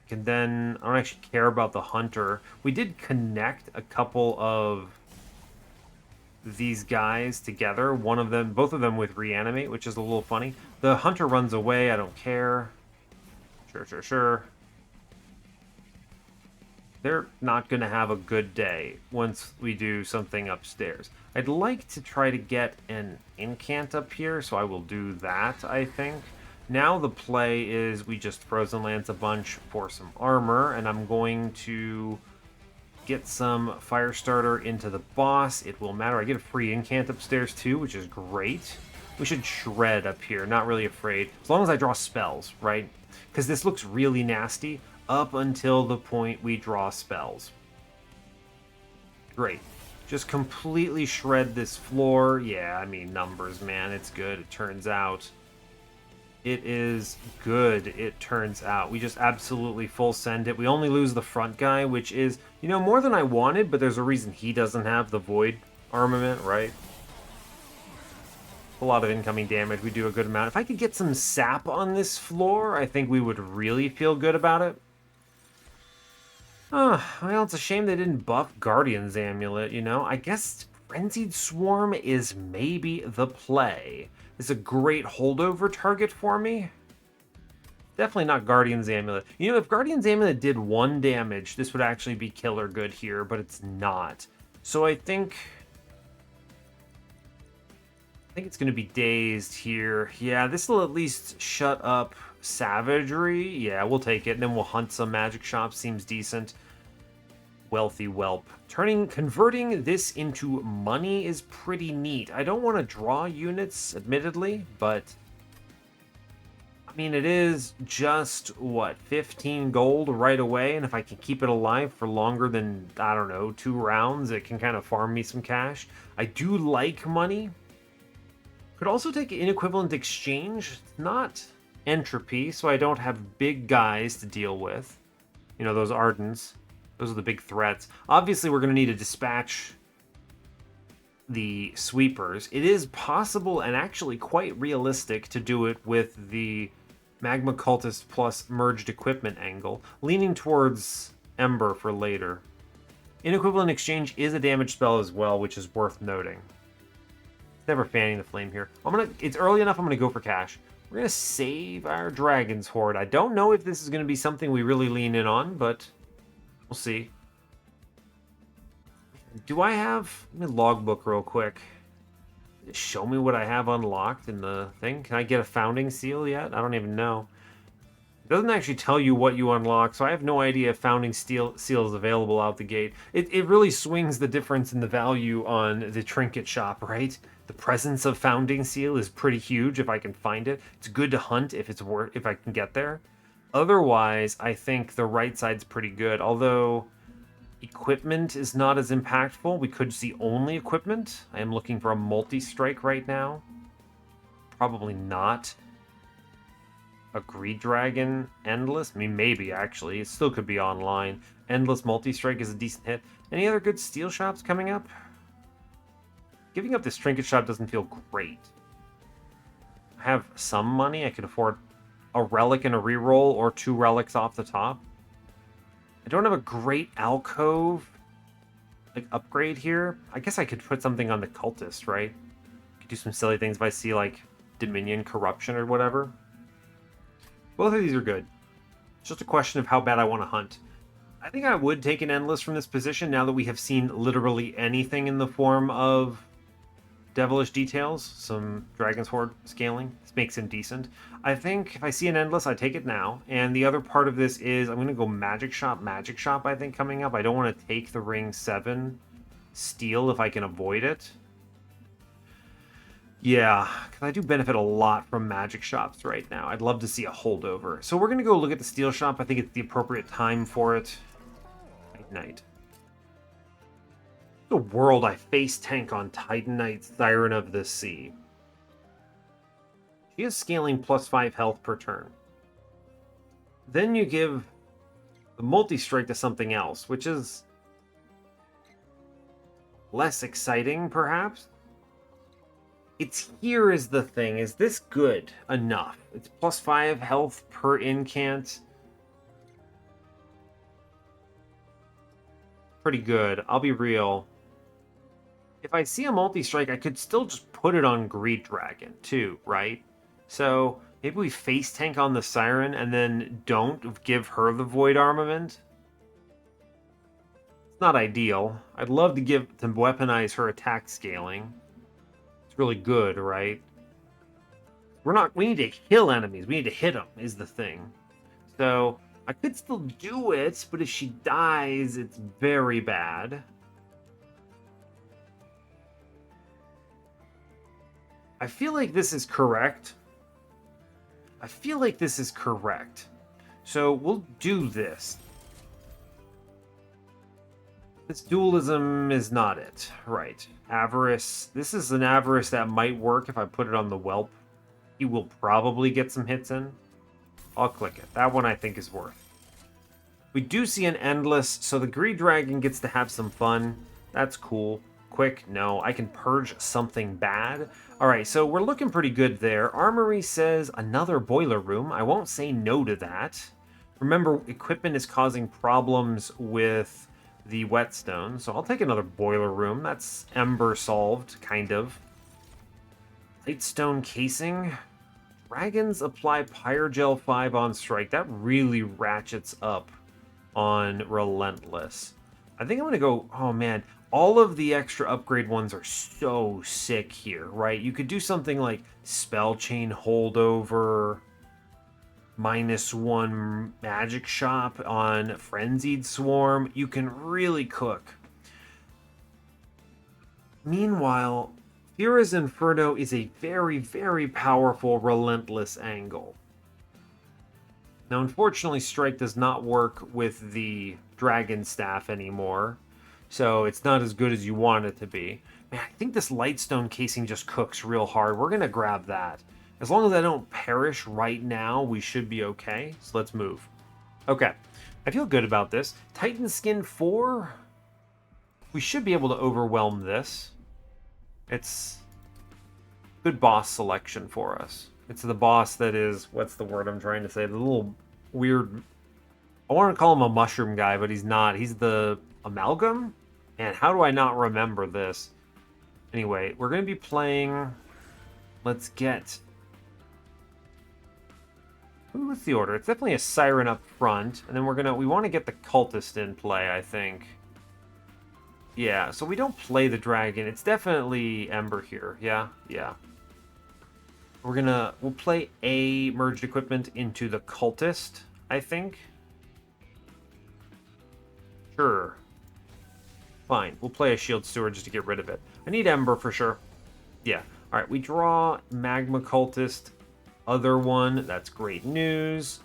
And then, I don't actually care about the hunter. We did connect a couple of these guys together. One of them, both of them with reanimate, which is a little funny. The hunter runs away, I don't care. Sure. They're not going to have a good day once we do something upstairs. I'd like to try to get an incant up here, so I will do that, I think. Now the play is we just Frozen Lance a bunch for some armor, and I'm going to get some Firestarter into the boss. It will matter. I get a free incant upstairs too, which is great. We should shred up here, not really afraid. As long as I draw spells, right? Because this looks really nasty up until the point we draw spells. Great. Just completely shred this floor. Yeah, I mean, numbers, man. It's good, it turns out. It is good, it turns out. We just absolutely full send it. We only lose the front guy, which is, you know, more than I wanted, but there's a reason he doesn't have the Void armament, right? A lot of incoming damage. We do a good amount. If I could get some sap on this floor, I think we would really feel good about it. Oh, well, it's a shame they didn't buff Guardian's Amulet, you know? I guess Frenzied Swarm is maybe the play. It's a great holdover target for me. Definitely not Guardian's Amulet. You know, if Guardian's Amulet did 1 damage, this would actually be killer good here, but it's not. So I think it's going to be Dazed here. Yeah, this will at least shut up Savagery. Yeah, we'll take it, and then we'll hunt some magic shops. Seems decent. Wealthy Whelp. Converting this into money is pretty neat. I don't want to draw units, admittedly, but I mean, it is just, what, 15 gold right away, and if I can keep it alive for longer than, I don't know, 2 rounds, it can kind of farm me some cash. I do like money. Could also take an equivalent exchange. It's not entropy, so I don't have big guys to deal with. You know, those Ardents. Those are the big threats. Obviously, we're going to need to dispatch the sweepers. It is possible and actually quite realistic to do it with the Magma Cultist plus merged equipment angle, leaning towards Ember for later. Inequivalent exchange is a damage spell as well, which is worth noting. Never fanning the flame here. It's early enough, I'm gonna go for cash. We're gonna save our Dragon's Horde. I don't know if this is gonna be something we really lean in on, but we'll see. Do I have... Let me logbook real quick. Show me what I have unlocked in the thing. Can I get a Founding Seal yet? I don't even know. It doesn't actually tell you what you unlock, so I have no idea if Founding Seal is available out the gate. It really swings the difference in the value on the trinket shop, right? The presence of Founding Seal is pretty huge if I can find it. It's good to hunt if I can get there. Otherwise, I think the right side's pretty good, although equipment is not as impactful. We could see only equipment. I am looking for a multi-strike right now. Probably not. A Greed Dragon Endless? I mean, maybe, actually. It still could be online. Endless multi-strike is a decent hit. Any other good steel shops coming up? Giving up this trinket shop doesn't feel great. I have some money. I could afford a relic and a reroll, or 2 relics off the top. I don't have a great alcove upgrade here. I guess I could put something on the cultist, right? Could do some silly things if I see like Dominion Corruption or whatever. Both of these are good. It's just a question of how bad I want to hunt. I think I would take an Endless from this position now that we have seen literally anything in the form of devilish details, some Dragon's Horde scaling. This makes him decent. I think if I see an Endless, I take it now. And the other part of this is I'm going to go Magic Shop, I think, coming up. I don't want to take the Ring 7 Steel if I can avoid it. Yeah, because I do benefit a lot from magic shops right now. I'd love to see a holdover. So we're going to go look at the steel shop. I think it's the appropriate time for it. Titanite. The world I face tank on Titanite, Siren of the Sea. She is scaling +5 health per turn. Then you give the multi-strike to something else, which is less exciting, perhaps. It's here is the thing. Is this good enough? It's +5 health per incant. Pretty good. I'll be real. If I see a multi-strike, I could still just put it on Greed Dragon, too, right? So maybe we face tank on the Siren and then don't give her the Void Armament. It's not ideal. I'd love to weaponize her attack scaling. Really good, right? We need to kill enemies. We need to hit them, is the thing. So I could still do it, but if she dies, it's very bad. I feel like this is correct. So we'll do this. This dualism is not it. Right. Avarice. This is an Avarice that might work if I put it on the Whelp. He will probably get some hits in. I'll click it. That one I think is worth. We do see an Endless, so the Greed Dragon gets to have some fun. That's cool. Quick, no. I can purge something bad. Alright, so we're looking pretty good there. Armory says another boiler room. I won't say no to that. Remember, equipment is causing problems with the whetstone, so I'll take another boiler room. That's Ember solved, kind of. Lightstone casing. Dragons apply Pyre Gel 5 on strike. That really ratchets up on Relentless. I think I'm going to go... Oh, man. All of the extra upgrade ones are so sick here, right? You could do something like Spell Chain Holdover... -1 magic shop on Frenzied Swarm. You can really cook. Meanwhile, Fira's Inferno is a very, very powerful Relentless angle. Now, unfortunately, Strike does not work with the Dragon Staff anymore, so it's not as good as you want it to be. Man, I think this Lightstone casing just cooks real hard. We're going to grab that. As long as I don't perish right now, we should be okay. So let's move. Okay. I feel good about this. Titan Skin 4. We should be able to overwhelm this. It's good boss selection for us. It's the boss that is... What's the word I'm trying to say? The little weird... I want to call him a mushroom guy, but he's not. He's the amalgam? Man, how do I not remember this? Anyway, we're going to be playing... Let's get... What's the order? It's definitely a Siren up front, and then we want to get the Cultist in play, I think. Yeah, so we don't play the Dragon. It's definitely Ember here. Yeah. We'll play a merged equipment into the Cultist, I think. Sure. Fine, we'll play a Shield Steward just to get rid of it. I need Ember for sure. Yeah. Alright, we draw Magma Cultist. Other one, that's great news.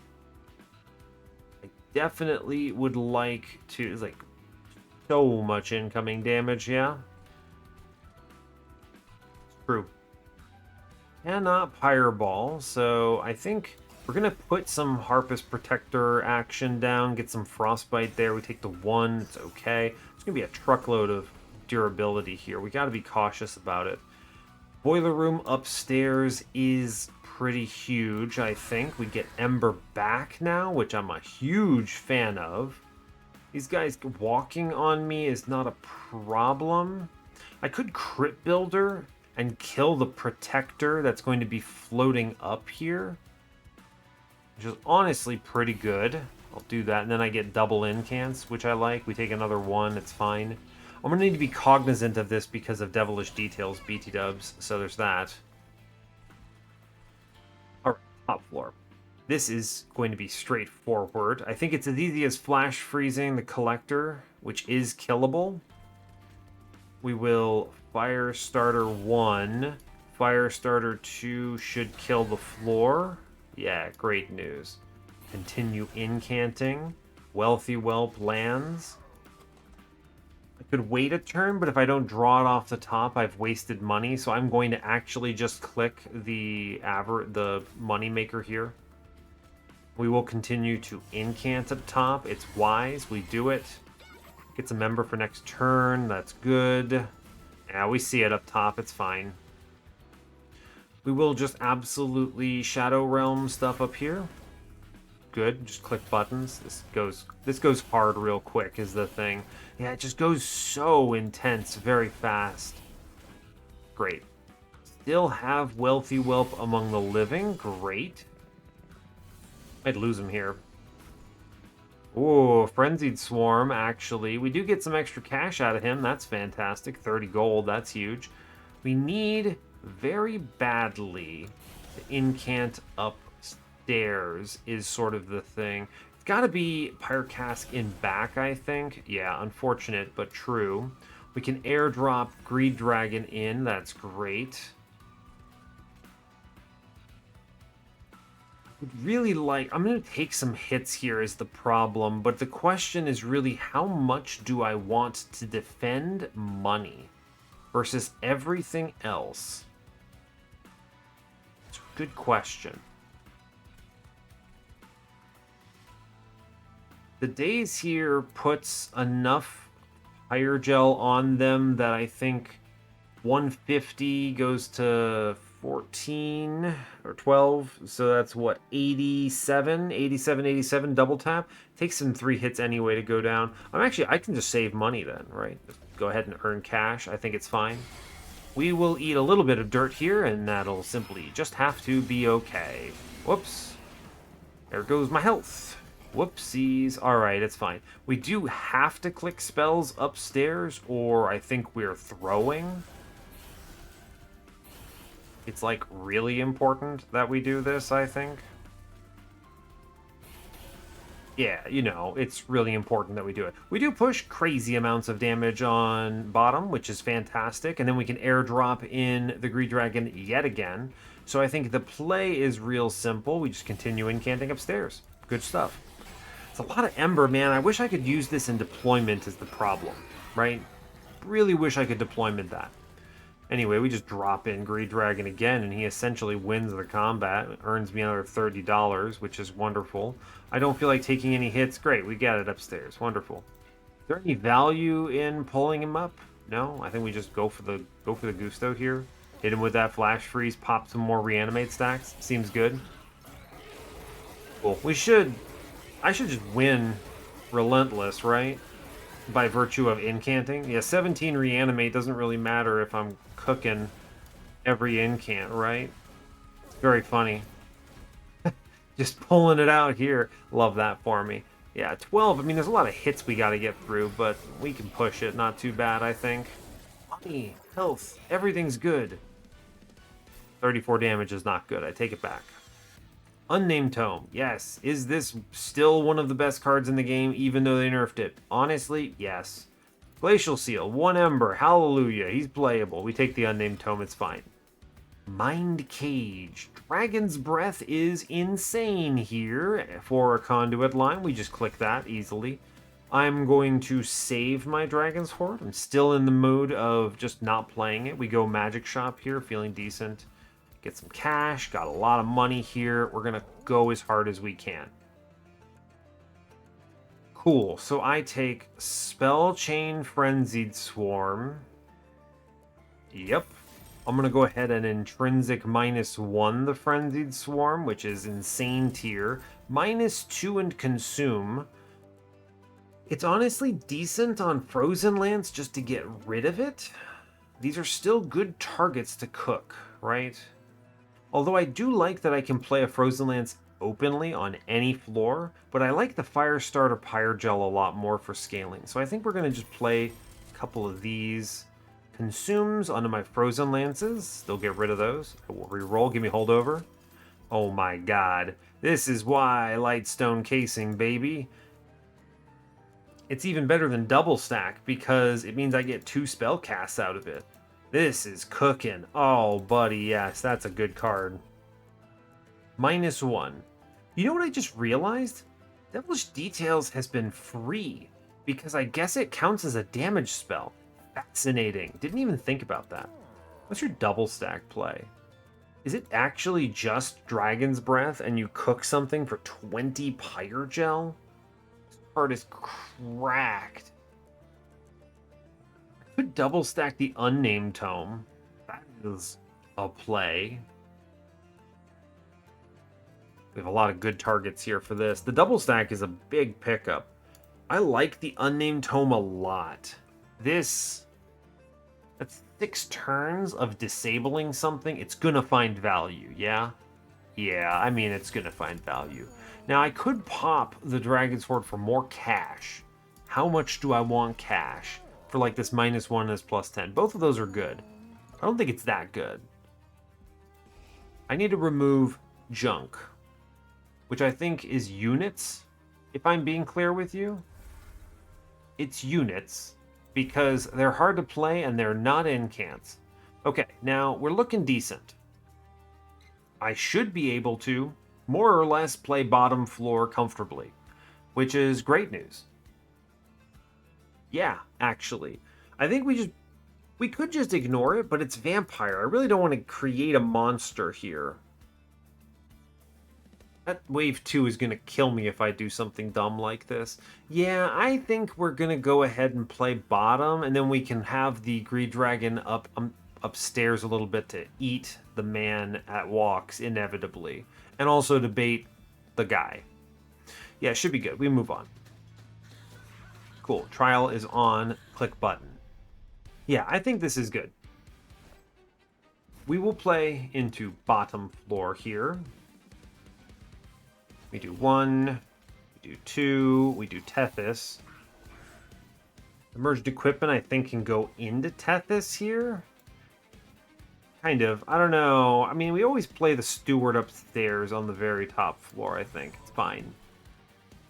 I definitely would like to... It's like so much incoming damage, yeah? True. Cannot Pyreball, so I think we're going to put some Harpist Protector action down, get some Frostbite there. We take the 1, it's okay. It's going to be a truckload of durability here. We got to be cautious about it. Boiler room upstairs is pretty huge, I think. We get Ember back now, which I'm a huge fan of. These guys walking on me is not a problem. I could Crit Builder and kill the Protector that's going to be floating up here, which is honestly pretty good. I'll do that, and then I get double incants, which I like. We take another 1, it's fine. I'm going to need to be cognizant of this because of devilish details, BT dubs, so there's that. Alright, top floor. This is going to be straightforward. I think it's as easy as flash freezing the collector, which is killable. We will fire starter 1. Fire starter 2 should kill the floor. Yeah, great news. Continue incanting. Wealthy Whelp lands. I could wait a turn, but if I don't draw it off the top, I've wasted money. So I'm going to actually just click the moneymaker here. We will continue to incant at the top. It's wise. We do it. Gets a member for next turn. That's good. Yeah, we see it up top. It's fine. We will just absolutely Shadow Realm stuff up here. Good. Just click buttons. This goes hard real quick is the thing. Yeah, it just goes so intense very fast. Great. Still have Wealthy Whelp among the living. Great. I'd lose him here. Ooh, Frenzied Swarm, actually. We do get some extra cash out of him. That's fantastic. 30 gold. That's huge. We need very badly to incant upstairs is sort of the thing. It's got to be Pyre Cask in back, I think. Yeah, unfortunate, but true. We can airdrop Greed Dragon in. That's great. Really like, I'm going to take some hits here is the problem, but the question is really how much do I want to defend money versus everything else? It's a good question. The days here puts enough Pyre Gel on them that I think 150 goes to 14 or 12, so that's what, 87 double tap. Takes him 3 hits anyway to go down. I can just save money then, right? Just go ahead and earn cash. I think it's fine. We will eat a little bit of dirt here, and that'll simply just have to be okay. Whoops. There goes my health. Whoopsies. Alright, it's fine. We do have to click spells upstairs, or I think we're throwing. It's, like, really important that we do this, I think. Yeah, you know, it's really important that we do it. We do push crazy amounts of damage on bottom, which is fantastic, and then we can airdrop in the Greed Dragon yet again. So I think the play is real simple. We just continue incanting upstairs. Good stuff. It's a lot of Ember, man. I wish I could use this in deployment is the problem, right? Really wish I could deployment that. Anyway, we just drop in Greed Dragon again, and he essentially wins the combat. Earns me another $30, which is wonderful. I don't feel like taking any hits. Great, we got it upstairs. Wonderful. Is there any value in pulling him up? No, I think we just go for the gusto here. Hit him with that flash freeze, pop some more reanimate stacks. Seems good. Cool. I should just win Relentless, right? By virtue of incanting. Yeah, 17 reanimate doesn't really matter if I'm cooking every incant, right? It's very funny. Just pulling it out here. Love that for me. Yeah, 12. I mean, there's a lot of hits we got to get through, but we can push it. Not too bad, I think. Money, health, everything's good. 34 damage is not good. I take it back. Unnamed Tome. Yes. Is this still one of the best cards in the game, even though they nerfed it? Honestly, yes. Glacial Seal. 1 Ember. Hallelujah. He's playable. We take the Unnamed Tome. It's fine. Mind Cage. Dragon's Breath is insane here. For a conduit line, we just click that easily. I'm going to save my Dragon's Hoard. I'm still in the mood of just not playing it. We go Magic Shop here, feeling decent. Get some cash, got a lot of money here. We're going to go as hard as we can. Cool, so I take Spell Chain Frenzied Swarm. Yep. I'm going to go ahead and Intrinsic -1 the Frenzied Swarm, which is insane tier. -2 and Consume. It's honestly decent on Frozen Lands just to get rid of it. These are still good targets to cook, right? Although I do like that I can play a Frozen Lance openly on any floor, but I like the Firestarter Pyre Gel a lot more for scaling. So I think we're going to just play couple of these consumes onto my frozen lances. They'll get rid of those. I will reroll. Give me holdover. Oh my god. This is why Lightstone casing, baby. It's even better than double stack because it means I get 2 spell casts out of it. This is cooking. Oh, buddy, yes, that's a good card. -1. You know what I just realized? Devilish Details has been free because I guess it counts as a damage spell. Fascinating. Didn't even think about that. What's your double stack play? Is it actually just Dragon's Breath and you cook something for 20 Pyre Gel? This card is cracked. I could double stack the Unnamed Tome. That is a play. We have a lot of good targets here for this. The double stack is a big pickup. I like the Unnamed Tome a lot. That's 6 turns of disabling something. It's gonna find value, yeah? Yeah, I mean, it's gonna find value. Now, I could pop the Dragon's Sword for more cash. How much do I want cash for like this -1 and this +10? Both of those are good. I don't think it's that good. I need to remove junk, which I think is units, if I'm being clear with you. It's units, because they're hard to play and they're not incants. Okay, now we're looking decent. I should be able to, more or less, play bottom floor comfortably, which is great news. Yeah, actually. I think we could just ignore it, but it's vampire. I really don't want to create a monster here. That wave 2 is going to kill me if I do something dumb like this. Yeah, I think we're going to go ahead and play bottom, and then we can have the Greed Dragon upstairs a little bit to eat the man at walks, inevitably. And also to bait the guy. Yeah, it should be good. We move on. Cool. Trial is on. Click button. Yeah, I think this is good. We will play into bottom floor here. We do 1, we do 2, we do Tethys. Emerged equipment, I think, can go into Tethys here. Kind of. I don't know. I mean, we always play the steward upstairs on the very top floor, I think. It's fine.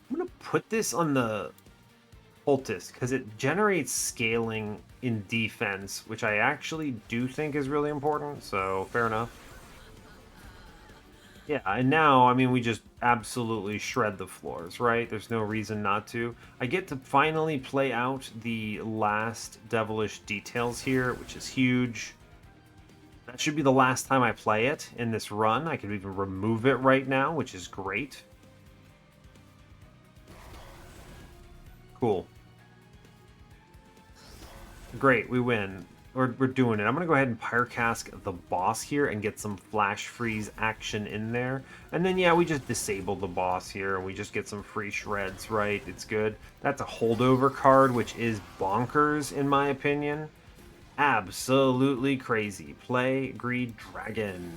I'm going to put this on the poultice because it generates scaling in defense, which I actually do think is really important, so fair enough. Yeah, and now, I mean, we just absolutely shred the floors, right? There's no reason not to. I get to finally play out the last Devilish Details here, which is huge. That should be the last time I play it in this run. I could even remove it right now, which is great. Cool. Great, we win. We're doing it. I'm going to go ahead and Pyrecast the boss here and get some flash freeze action in there. And then, yeah, we just disable the boss here and we just get some free shreds, right? It's good. That's a holdover card, which is bonkers, in my opinion. Absolutely crazy. Play Greed Dragon.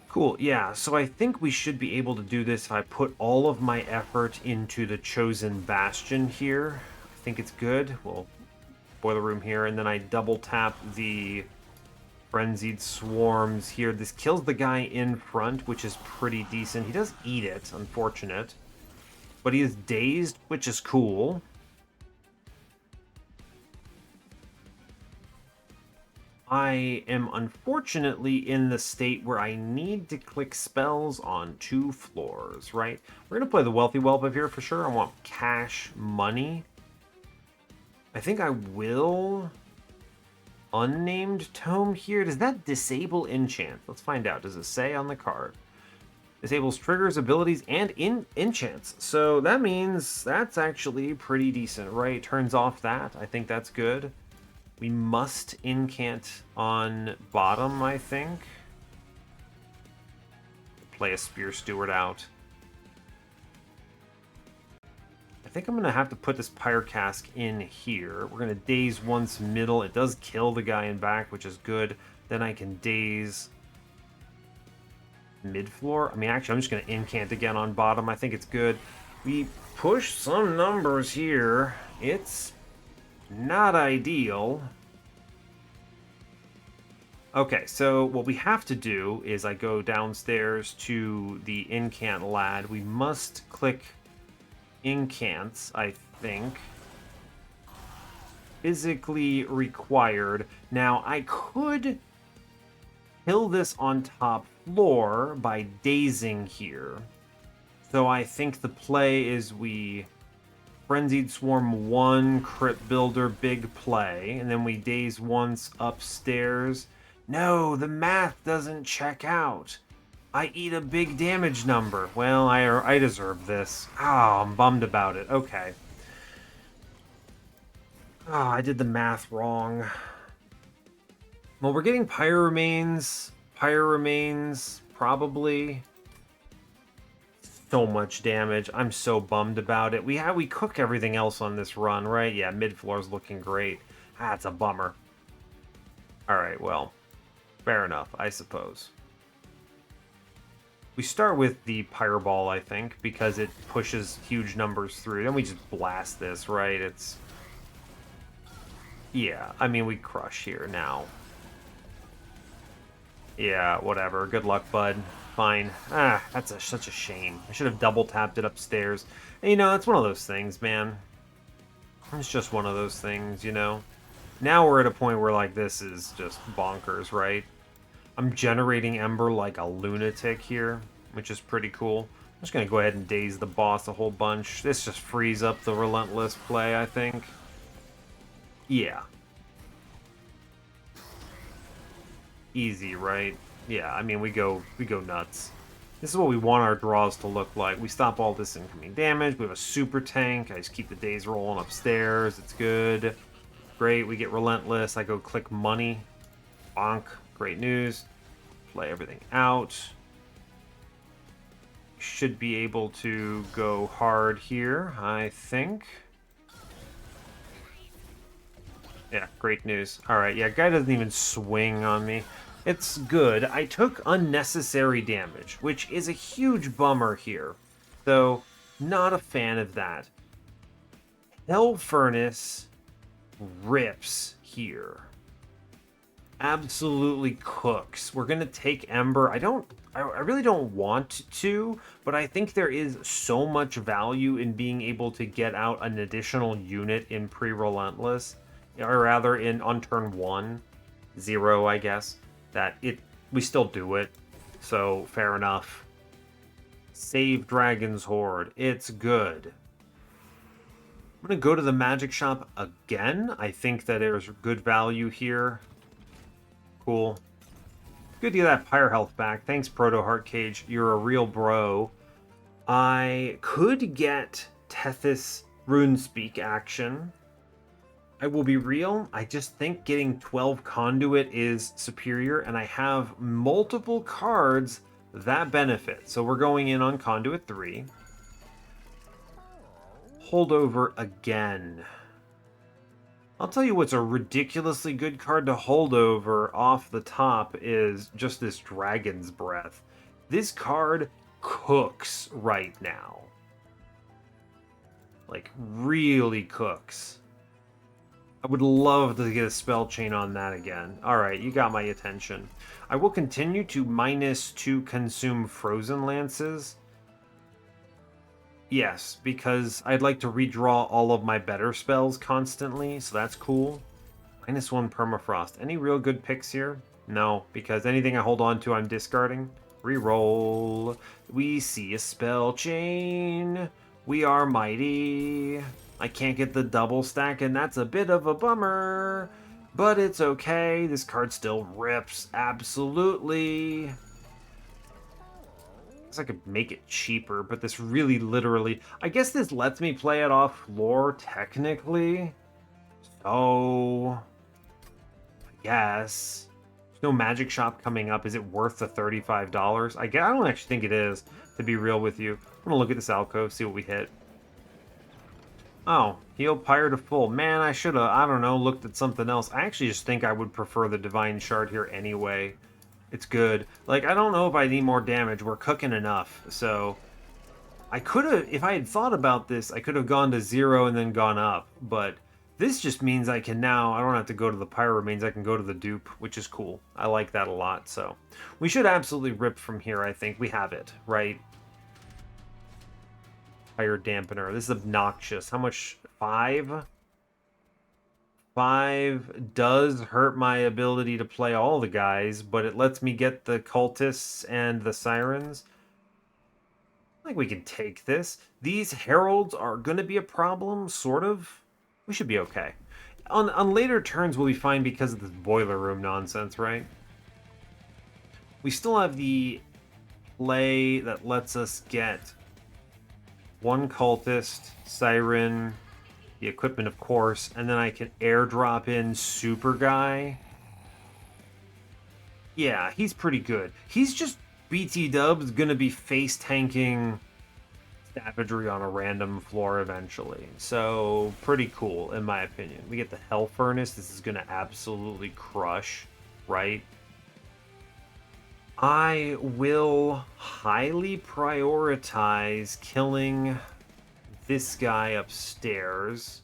Cool, yeah, so I think we should be able to do this if I put all of my effort into the Chosen Bastion here. I think it's good. We'll Boiler Room here, and then I double tap the Frenzied Swarms here. This kills the guy in front, which is pretty decent. He does eat it, unfortunate. But he is dazed, which is cool. I am unfortunately in the state where I need to click spells on 2 floors, right? We're going to play the Wealthy Whelp up here for sure. I want cash money. I think I will Unnamed Tome here. Does that disable enchant? Let's find out. Does it say on the card? Disables triggers, abilities, and enchants. So that means that's actually pretty decent, right? Turns off that. I think that's good. We must incant on bottom, I think. Play a Spear Steward out. I think I'm going to have to put this Pyre Cask in here. We're going to daze once middle. It does kill the guy in back, which is good. Then I can daze mid-floor. I mean, actually, I'm just going to incant again on bottom. I think it's good. We push some numbers here. It's not ideal. Okay, so what we have to do is I go downstairs to the incant lad. We must click incants, I think. Physically required. Now, I could kill this on top floor by dazing here. So I think the play is we Frenzied Swarm 1, Crypt Builder, big play, and then we daze once upstairs. No, the math doesn't check out. I eat a big damage number. Well, I deserve this. Oh, I'm bummed about it. Okay. Oh, I did the math wrong. Well, we're getting Pyre remains. Pyre remains, probably. So much damage. I'm so bummed about it. We cook everything else on this run, right? Yeah, mid-floor's looking great. That's a bummer. Alright, well, fair enough, I suppose. We start with the Pyreball, I think, because it pushes huge numbers through. Then we just blast this, right? It's... Yeah, I mean, we crush here now. Yeah, whatever. Good luck, bud. Fine. That's such a shame. I should have double tapped it upstairs. And, you know, it's one of those things, man. It's just one of those things, you know. Now we're at a point where, like, this is just bonkers, right? I'm generating Ember like a lunatic here, which is pretty cool. I'm just going to go ahead and daze the boss a whole bunch. This just frees up the Relentless play, I think. Yeah. Easy, right? Yeah, I mean, we go nuts. This is what we want our draws to look like. We stop all this incoming damage. We have a super tank. I just keep the daze rolling upstairs. It's good. Great, we get Relentless. I go click money. Bonk. Great news. Play everything out. Should be able to go hard here, I think. Yeah, great news. Alright, yeah, guy doesn't even swing on me. It's good. I took unnecessary damage, which is a huge bummer here. So, not a fan of that. Hell Furnace rips here. Absolutely cooks. We're going to take Ember. I really don't want to, but I think there is so much value in being able to get out an additional unit in pre-Relentless, or rather on turn 1, 0, I guess, that we still do it. So, fair enough. Save Dragon's Horde. It's good. I'm going to go to the magic shop again. I think that there's good value here. Cool. Good to get that Pyre health back. Thanks, Proto Heartcage. You're a real bro. I could get Tethys Runespeak action. I will be real. I just think getting 12 Conduit is superior, and I have multiple cards that benefit. So we're going in on Conduit 3. Holdover again. I'll tell you what's a ridiculously good card to hold over off the top is just this Dragon's Breath. This card cooks right now. Like, really cooks. I would love to get a spell chain on that again. Alright, you got my attention. I will continue to -2 consume Frozen Lances. Yes, because I'd like to redraw all of my better spells constantly, so that's cool. -1 Permafrost. Any real good picks here? No, because anything I hold on to I'm discarding. Reroll. We see a spell chain. We are mighty. I can't get the double stack, and that's a bit of a bummer. But it's okay. This card still rips. Absolutely. I could make it cheaper, but this really literally... I guess this lets me play it off floor, technically. So... I guess... There's no magic shop coming up. Is it worth the $35? I don't actually think it is, to be real with you. I'm gonna look at this alcove, see what we hit. Oh, heal Pyre to full. Man, I should have, I don't know, looked at something else. I actually just think I would prefer the Divine Shard here anyway. It's good. Like, I don't know if I need more damage. We're cooking enough. So, I could have, if I had thought about this, I could have gone to 0 and then gone up. But This just means I can now, I don't have to go to the Pyre remains, I can go to the dupe, which is cool. I like that a lot, so. We should absolutely rip from here, I think. We have it, right? Fire dampener. This is obnoxious. How much? 5? 5 does hurt my ability to play all the guys, but it lets me get the cultists and the sirens. I think we can take this. These heralds are going to be a problem, sort of. We should be okay. On later turns, we'll be fine because of this boiler room nonsense, right? We still have the play that lets us get one cultist, siren, the equipment, of course, and then I can airdrop in Super Guy. Yeah, he's pretty good. He's just BT Dub's gonna be face tanking savagery on a random floor eventually. So, pretty cool, in my opinion. We get the Hell Furnace. This is gonna absolutely crush, right? I will highly prioritize killing this guy upstairs.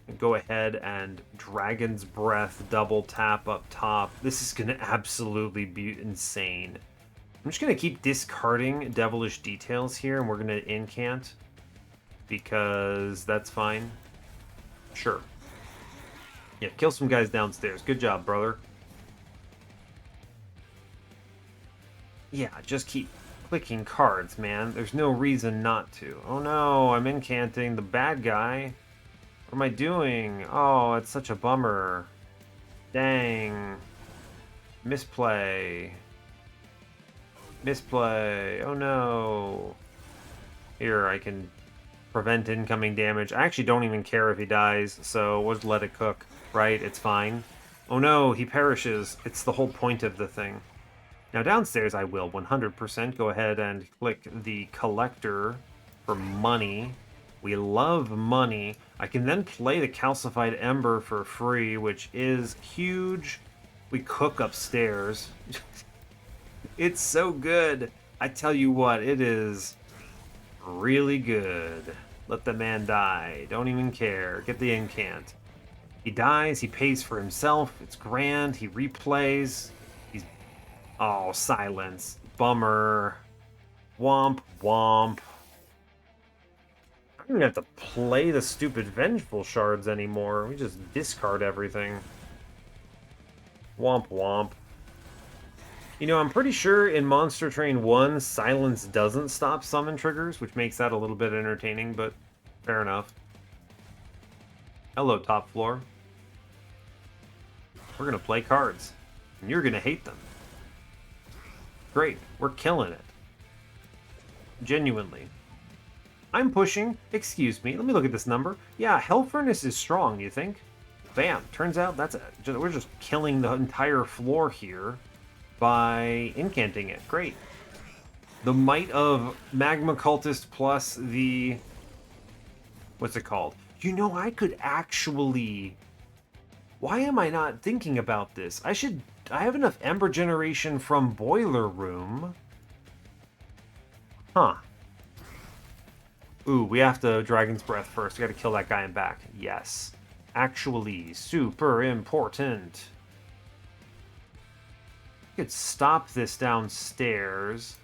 And go ahead and Dragon's Breath double tap up top. This is going to absolutely be insane. I'm just going to keep discarding Devilish Details here, and we're going to incant. Because that's fine. Sure. Yeah, kill some guys downstairs. Good job, brother. Yeah, just keep clicking cards, man. There's no reason not to. Oh no, I'm incanting the bad guy. What am I doing? Oh, it's such a bummer. Dang. Misplay. Misplay. Oh no. Here, I can prevent incoming damage. I actually don't even care if he dies, so we'll just let it cook, right? It's fine. Oh no, he perishes. It's the whole point of the thing. Now downstairs I will 100% go ahead and click the collector for money. We love money. I can then play the calcified ember for free, which is huge. We cook upstairs. It's so good. I tell you what, it is really good. Let the man die. Don't even care. Get the incant. He dies, he pays for himself. It's grand. He replays. Oh, silence. Bummer. Womp, womp. I don't even have to play the stupid Vengeful Shards anymore. We just discard everything. Womp, womp. You know, I'm pretty sure in Monster Train 1, silence doesn't stop summon triggers, which makes that a little bit entertaining, but fair enough. Hello, top floor. We're going to play cards, and you're going to hate them. Great, we're killing it. Genuinely. I'm pushing, excuse me, let me look at this number. Yeah, Hell Furnace is strong, you think? Bam, turns out we're just killing the entire floor here by incanting it. Great. The might of Magma Cultist plus the... what's it called? You know, I could actually... Why am I not thinking about this? I have enough Ember Generation from Boiler Room. Huh. Ooh, we have to Dragon's Breath first. We gotta kill that guy and back. Yes. Actually, super important. I could stop this downstairs.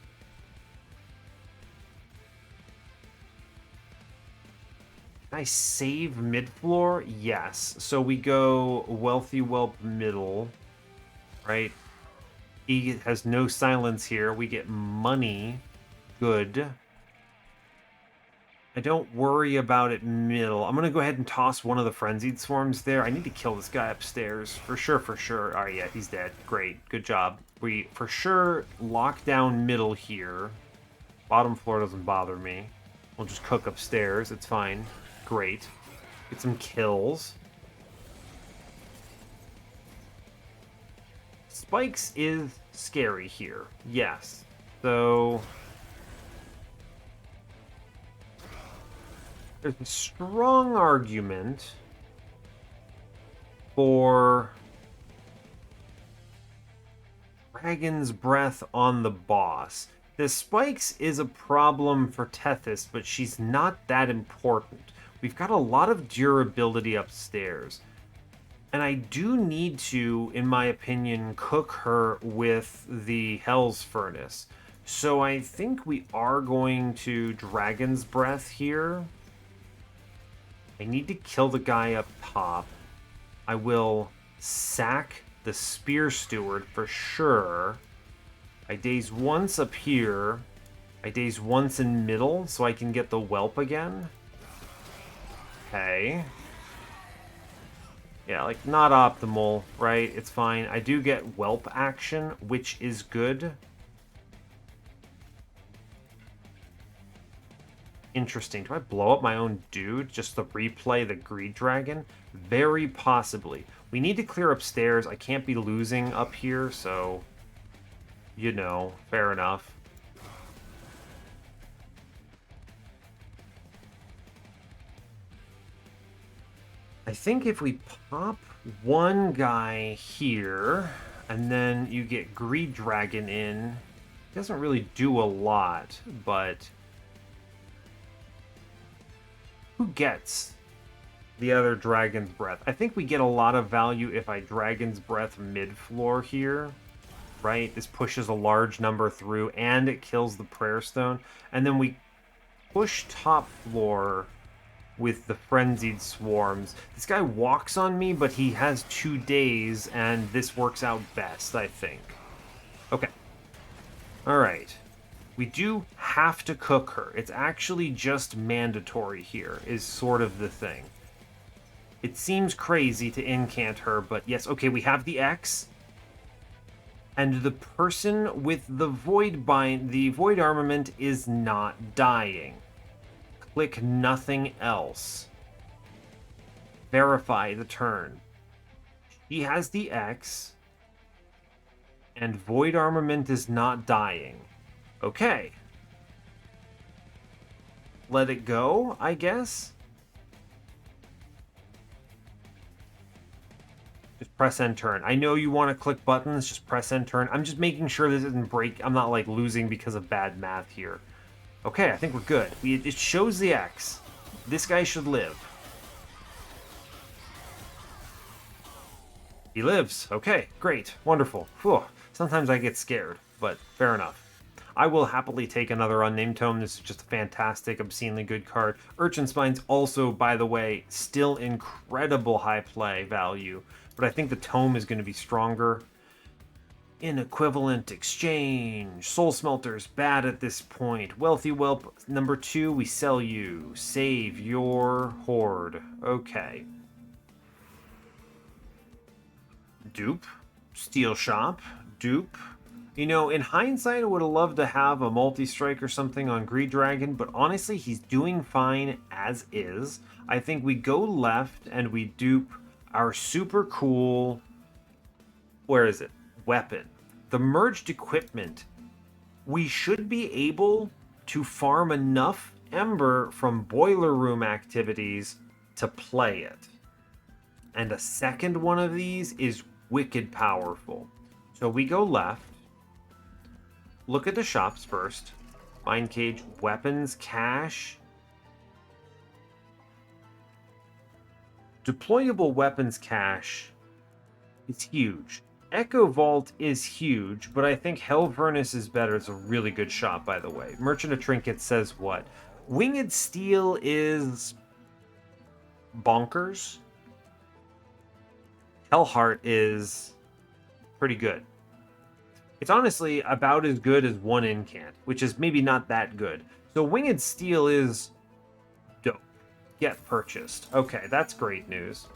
Can I save mid-floor? Yes. So we go Wealthy Whelp middle, right? He has no silence here. We get money. Good. I don't worry about it middle. I'm going to go ahead and toss one of the Frenzied Swarms there. I need to kill this guy upstairs. For sure, for sure. All right, yeah, he's dead. Great. Good job. We, for sure, lock down middle here. Bottom floor doesn't bother me. We'll just cook upstairs. It's fine. Great. Get some kills. Spikes is scary here. Yes. So... there's a strong argument for Dragon's Breath on the boss. The spikes is a problem for Tethys, but she's not that important. We've got a lot of durability upstairs. And I do need to, in my opinion, cook her with the Hell's Furnace. So I think we are going to Dragon's Breath here. I need to kill the guy up top. I will sack the Spear Steward for sure. I daze once up here. I daze once in middle so I can get the Whelp again. Okay. Yeah, like, not optimal, right? It's fine. I do get Whelp action, which is good. Interesting. Do I blow up my own dude just to replay the Greed Dragon? Very possibly. We need to clear upstairs. I can't be losing up here, so... You know, fair enough. I think if we pop one guy here, and then you get Greed Dragon in, it doesn't really do a lot, but... Who gets the other Dragon's Breath? I think we get a lot of value if I Dragon's Breath mid-floor here, right? This pushes a large number through, and it kills the Prayer Stone. And then we push top floor with the Frenzied Swarms. This guy walks on me, but he has 2 days, and this works out best, I think. Okay. Alright. We do have to cook her. It's actually just mandatory here, is sort of the thing. It seems crazy to incant her, but yes, okay, we have the X. And the person with the Void Armament is not dying. Click nothing else. Verify the turn. He has the X. And Void Armament is not dying. Okay. Let it go, I guess? Just press end turn. I know you want to click buttons, just press end turn. I'm just making sure this doesn't break. I'm not like losing because of bad math here. Okay, I think we're good. It shows the X. This guy should live. He lives. Okay, great. Wonderful. Whew. Sometimes I get scared, but fair enough. I will happily take another Unnamed Tome. This is just a fantastic, obscenely good card. Urchin Spine's also, by the way, still incredible high play value, but I think the Tome is going to be stronger. In equivalent exchange. Soul Smelter's bad at this point. Wealthy Whelp number 2, we sell you. Save your Horde. Okay. Dupe. Steel Shop. Dupe. You know, in hindsight, I would have loved to have a multi-strike or something on Greed Dragon, but honestly, he's doing fine as is. I think we go left and we dupe our super cool... Where is it? Weapon. The merged equipment. We should be able to farm enough Ember from Boiler Room activities to play it. And a second one of these is wicked powerful. So we go left. Look at the shops first. Mind Cage, weapons, cash. Deployable weapons cache is huge. Echo Vault is huge, but I think Hell Furnace is better. It's a really good shop, by the way. Merchant of Trinkets says what? Winged Steel is bonkers. Hellheart is pretty good. It's honestly about as good as one incant, which is maybe not that good. So Winged Steel is dope. Get purchased. Okay, that's great news.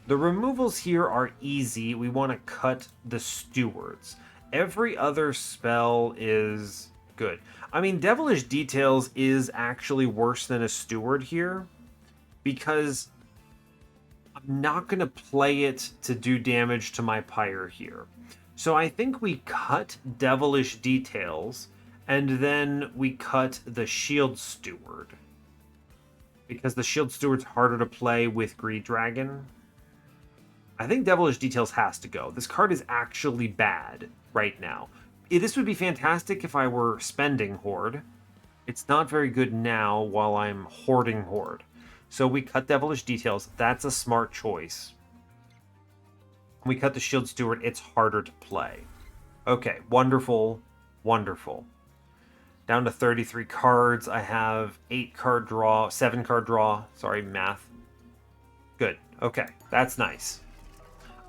The removals here are easy. We want to cut the Stewards. Every other spell is good. I mean, Devilish Details is actually worse than a Steward here, because I'm not going to play it to do damage to my Pyre here. So I think we cut Devilish Details, and then we cut the Shield Steward. Because the Shield Steward's harder to play with Greed Dragon. I think Devilish Details has to go. This card is actually bad right now. This would be fantastic if I were spending Horde. It's not very good now while I'm hoarding Horde. So we cut Devilish Details. That's a smart choice. We cut the Shield Steward. It's harder to play. Okay, wonderful, wonderful. Down to 33 cards. I have 8 card draw, 7 card draw. Sorry, math. Good. Okay, that's nice.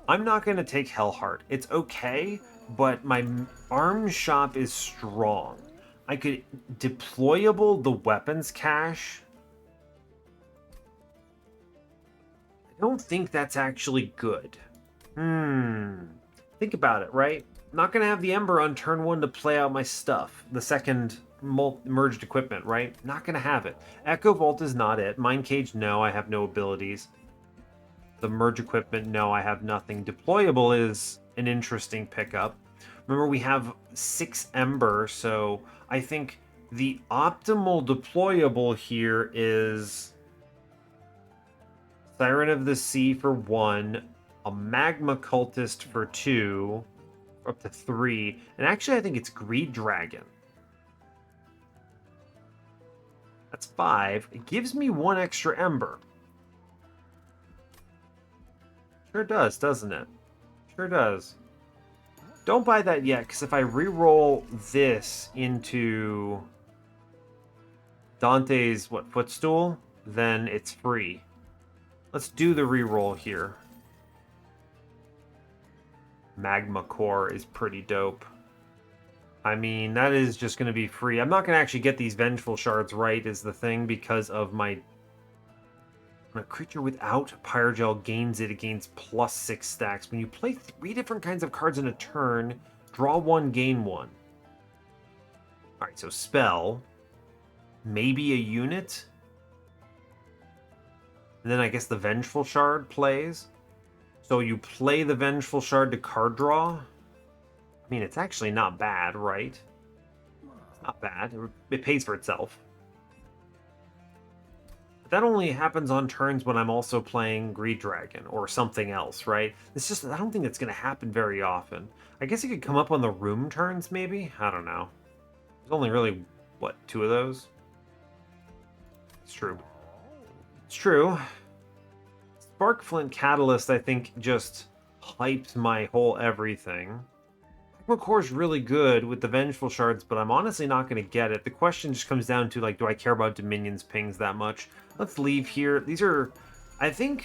I'm not going to take Hellheart. It's okay, but my arms shop is strong. I could deployable the weapons cache. I don't think that's actually good. Think about it, right? I'm not going to have the Ember on turn 1 to play out my stuff. The second merged equipment, right? Not going to have it. Echo Vault is not it. Mind Cage, no, I have no abilities. The merge equipment, no, I have nothing. Deployable is an interesting pickup. Remember, we have 6 Ember, so I think the optimal deployable here is Siren of the Sea for 1, a Magma Cultist for 2, up to 3, and actually I think it's Greed Dragon. That's 5. It gives me 1 extra Ember. Sure does, doesn't it? Sure does. Don't buy that yet, because if I re-roll this into Dante's, footstool, then it's free. Let's do the re-roll here. Magma Core is pretty dope. I mean, that is just going to be free. I'm not going to actually get these Vengeful Shards right, is the thing, because of my... When a creature without Pyre Gel gains it, it gains +6 stacks. When you play 3 different kinds of cards in a turn, draw 1, gain 1. Alright, so spell. Maybe a unit. And then I guess the Vengeful Shard plays. So you play the Vengeful Shard to card draw. I mean, it's actually not bad, right? It's not bad. It pays for itself. That only happens on turns when I'm also playing Greed Dragon or something else, right? It's just, I don't think that's going to happen very often. I guess it could come up on the room turns, maybe? I don't know. There's only really, what, 2 of those? It's true. It's true. Sparkflint Catalyst, I think, just hyped my whole everything. Magma Core is really good with the Vengeful Shards, but I'm honestly not going to get it. The question just comes down to, like, do I care about Dominion's pings that much? Let's leave here. These are... I think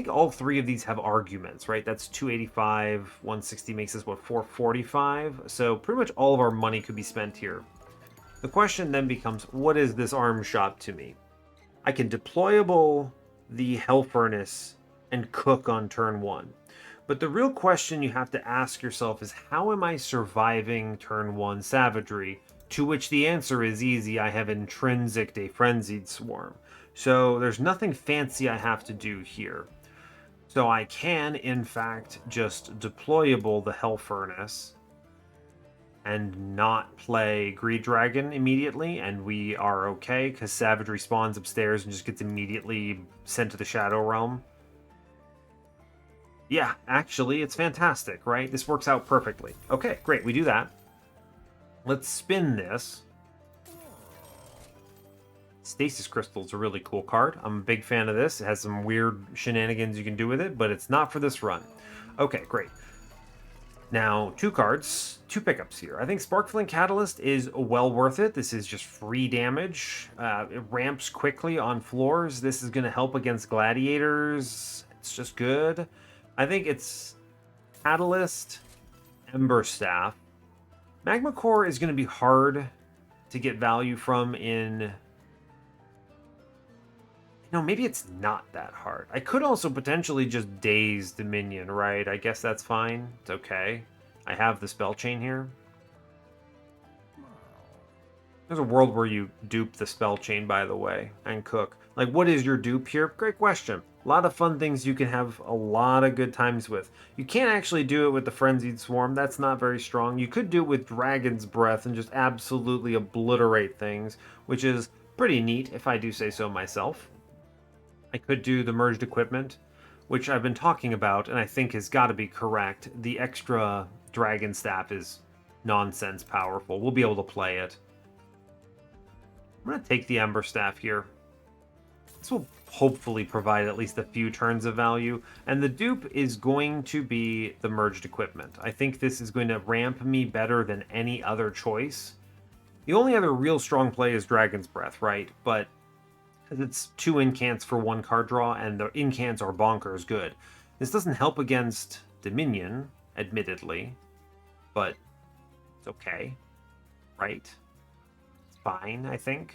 all 3 of these have arguments, right? That's 285, 160 makes us, what, 445? So pretty much all of our money could be spent here. The question then becomes, what is this arm shop to me? I can deployable the Hell Furnace and cook on turn 1. But the real question you have to ask yourself is, how am I surviving turn 1 savagery? To which the answer is easy. I have intrinsic a Frenzied Swarm. So there's nothing fancy I have to do here. So I can, in fact, just deployable the Hell Furnace and not play Greed Dragon immediately, and we are okay, because Savagery spawns upstairs and just gets immediately sent to the Shadow Realm. Yeah, actually, it's fantastic, right? This works out perfectly. Okay, great, we do that. Let's spin this. Stasis Crystal's a really cool card. I'm a big fan of this. It has some weird shenanigans you can do with it, but it's not for this run. Okay, great. Now, 2 cards, 2 pickups here. I think Sparkflint Catalyst is well worth it. This is just free damage. It ramps quickly on floors. This is going to help against gladiators. It's just good. I think it's Catalyst, Ember Staff. Magma Core is going to be hard to get value from in... No, maybe it's not that hard. I could also potentially just daze Dominion, right? I guess that's fine. It's okay. I have the spell chain here. There's a world where you dupe the spell chain, by the way, and cook. Like, what is your dupe here? Great question. A lot of fun things you can have a lot of good times with. You can't actually do it with the Frenzied Swarm. That's not very strong. You could do it with Dragon's Breath and just absolutely obliterate things, which is pretty neat, if I do say so myself. I could do the merged equipment, which I've been talking about, and I think has got to be correct. The extra Dragon Staff is nonsense powerful. We'll be able to play it. I'm going to take the Ember Staff here. This will hopefully provide at least a few turns of value. And the dupe is going to be the merged equipment. I think this is going to ramp me better than any other choice. The only other real strong play is Dragon's Breath, right? But it's 2 incants for 1 card draw, and the incants are bonkers good. This doesn't help against Dominion, admittedly, but it's okay, right? It's fine, I think.